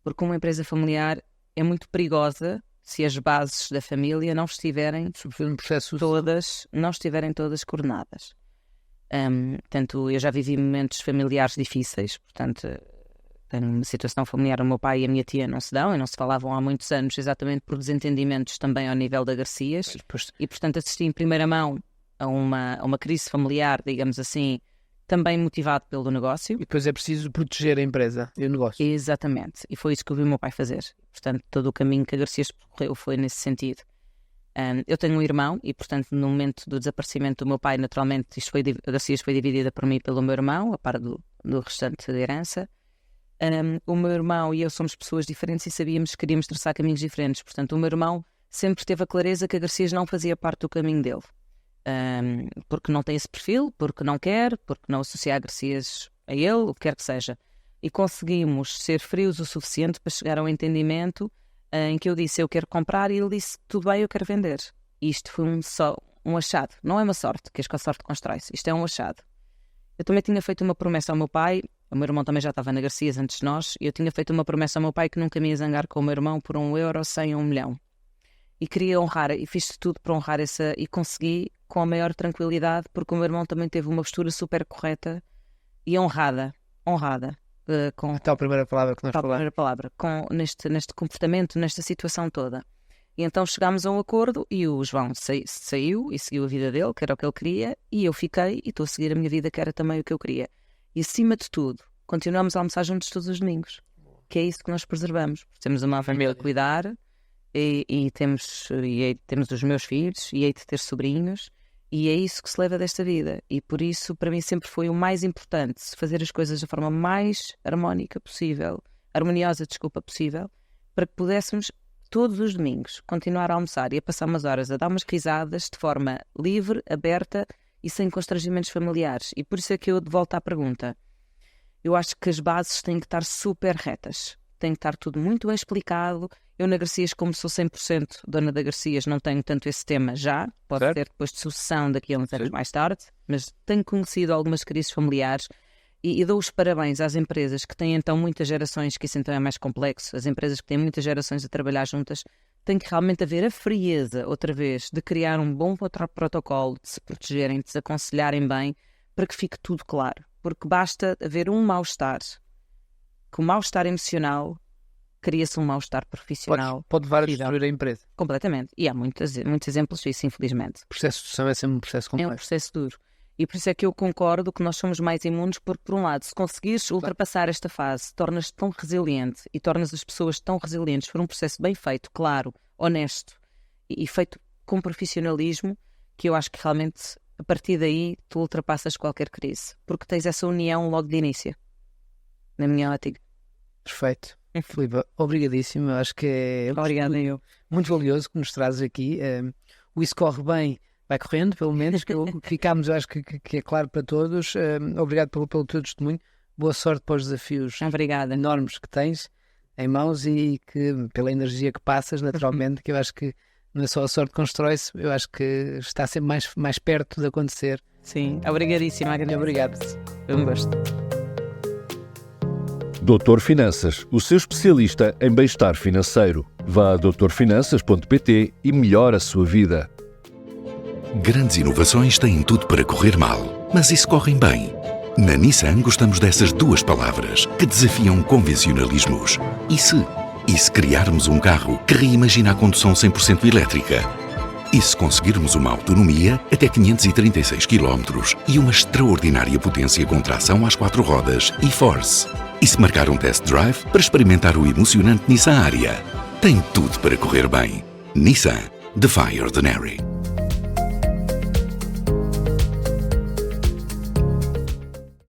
Porque uma empresa familiar é muito perigosa se as bases da família não estiverem todas coordenadas. Portanto, eu já vivi momentos familiares difíceis, portanto, tenho uma situação familiar, o meu pai e a minha tia não se dão e não se falavam há muitos anos, exatamente por desentendimentos também ao nível da Garcias, e portanto assisti em primeira mão a uma crise familiar, digamos assim, também motivado pelo negócio. E depois é preciso proteger a empresa e o negócio. Exatamente, e foi isso que eu vi o meu pai fazer. Portanto, todo o caminho que a Garcias percorreu foi nesse sentido. Eu tenho um irmão e, portanto, no momento do desaparecimento do meu pai, naturalmente, a Garcias foi dividida por mim e pelo meu irmão, a par do restante da herança. O meu irmão e eu somos pessoas diferentes e sabíamos que queríamos traçar caminhos diferentes. Portanto, o meu irmão sempre teve a clareza que a Garcias não fazia parte do caminho dele. Porque não tem esse perfil, porque não quer, porque não associa a Garcias a ele, o que quer que seja. E conseguimos ser frios o suficiente para chegar ao entendimento em que eu disse, eu quero comprar, e ele disse, tudo bem, eu quero vender. E isto foi um achado. Não é uma sorte, que a sorte constrói-se. Isto é um achado. Eu também tinha feito uma promessa ao meu pai, o meu irmão também já estava na Garcias antes de nós, e eu tinha feito uma promessa ao meu pai que nunca me ia zangar com o meu irmão por €1, 100 ou 1 milhão. E queria honrar, e fiz tudo para honrar e consegui com a maior tranquilidade, porque o meu irmão também teve uma postura super correta e honrada. Com a tal primeira palavra que nós falamos. Primeira palavra, neste comportamento, nesta situação toda. E então chegámos a um acordo e o João saiu e seguiu a vida dele, que era o que ele queria, e eu fiquei e estou a seguir a minha vida, que era também o que eu queria. E acima de tudo, continuamos a almoçar juntos todos os domingos, que é isso que nós preservamos. Temos uma família a cuidar e temos os meus filhos e hei de ter sobrinhos, e é isso que se leva desta vida. E por isso, para mim, sempre foi o mais importante, fazer as coisas da forma mais harmoniosa possível, para que pudéssemos todos os domingos continuar a almoçar e a passar umas horas a dar umas risadas de forma livre, aberta e sem constrangimentos familiares. E por isso é que eu volto à pergunta. Eu acho que as bases têm que estar super retas. Tem que estar tudo muito bem explicado. Eu na Garcias, como sou 100% dona da Garcias, não tenho tanto esse tema já. Pode ser depois de sucessão daqui a uns anos mais tarde. Mas tenho conhecido algumas crises familiares e dou os parabéns às empresas que têm então muitas gerações, que isso então é mais complexo. As empresas que têm muitas gerações a trabalhar juntas tem que realmente haver a frieza, outra vez, de criar um bom protocolo, de se protegerem, de se aconselharem bem, para que fique tudo claro. Porque basta haver um mal-estar. Que o mal-estar emocional cria-se um mal-estar profissional. Pode levar a destruir a empresa. Completamente. E há muitos exemplos disso, infelizmente. O processo de sucessão é sempre um processo É complexo. um processo duro. E por isso é que eu concordo que nós somos mais imunes, porque, por um lado, se conseguires ultrapassar esta fase, tornas-te tão resiliente e tornas as pessoas tão resilientes por um processo bem feito, claro, honesto e feito com profissionalismo, que eu acho que realmente, a partir daí, tu ultrapassas qualquer crise. Porque tens essa união logo de início. Na minha ótica. Perfeito. Filipe, obrigadíssimo. Acho que é Obrigada, eu. muito valioso que nos trazes aqui. O Isso Corre Bem vai correndo, pelo menos, que ficámos, acho que é claro para todos. Obrigado pelo teu testemunho. Boa sorte para os desafios Obrigada. enormes que tens em mãos e que pela energia que passas, naturalmente, que eu acho que não é só a sorte que constrói-se, eu acho que está sempre mais perto de acontecer. Sim, obrigadíssima. E obrigado. Foi um gosto. Doutor Finanças, o seu especialista em bem-estar financeiro. Vá a doutorfinanças.pt e melhore a sua vida. Grandes inovações têm tudo para correr mal, mas e se correm bem? Na Nissan gostamos dessas duas palavras que desafiam convencionalismos. E se criarmos um carro que reimagina a condução 100% elétrica? E se conseguirmos uma autonomia até 536 km e uma extraordinária potência com tração às 4 rodas e Force? E se marcar um test drive para experimentar o emocionante Nissan Ariya? Tem tudo para correr bem. Nissan, Defy Ordinary.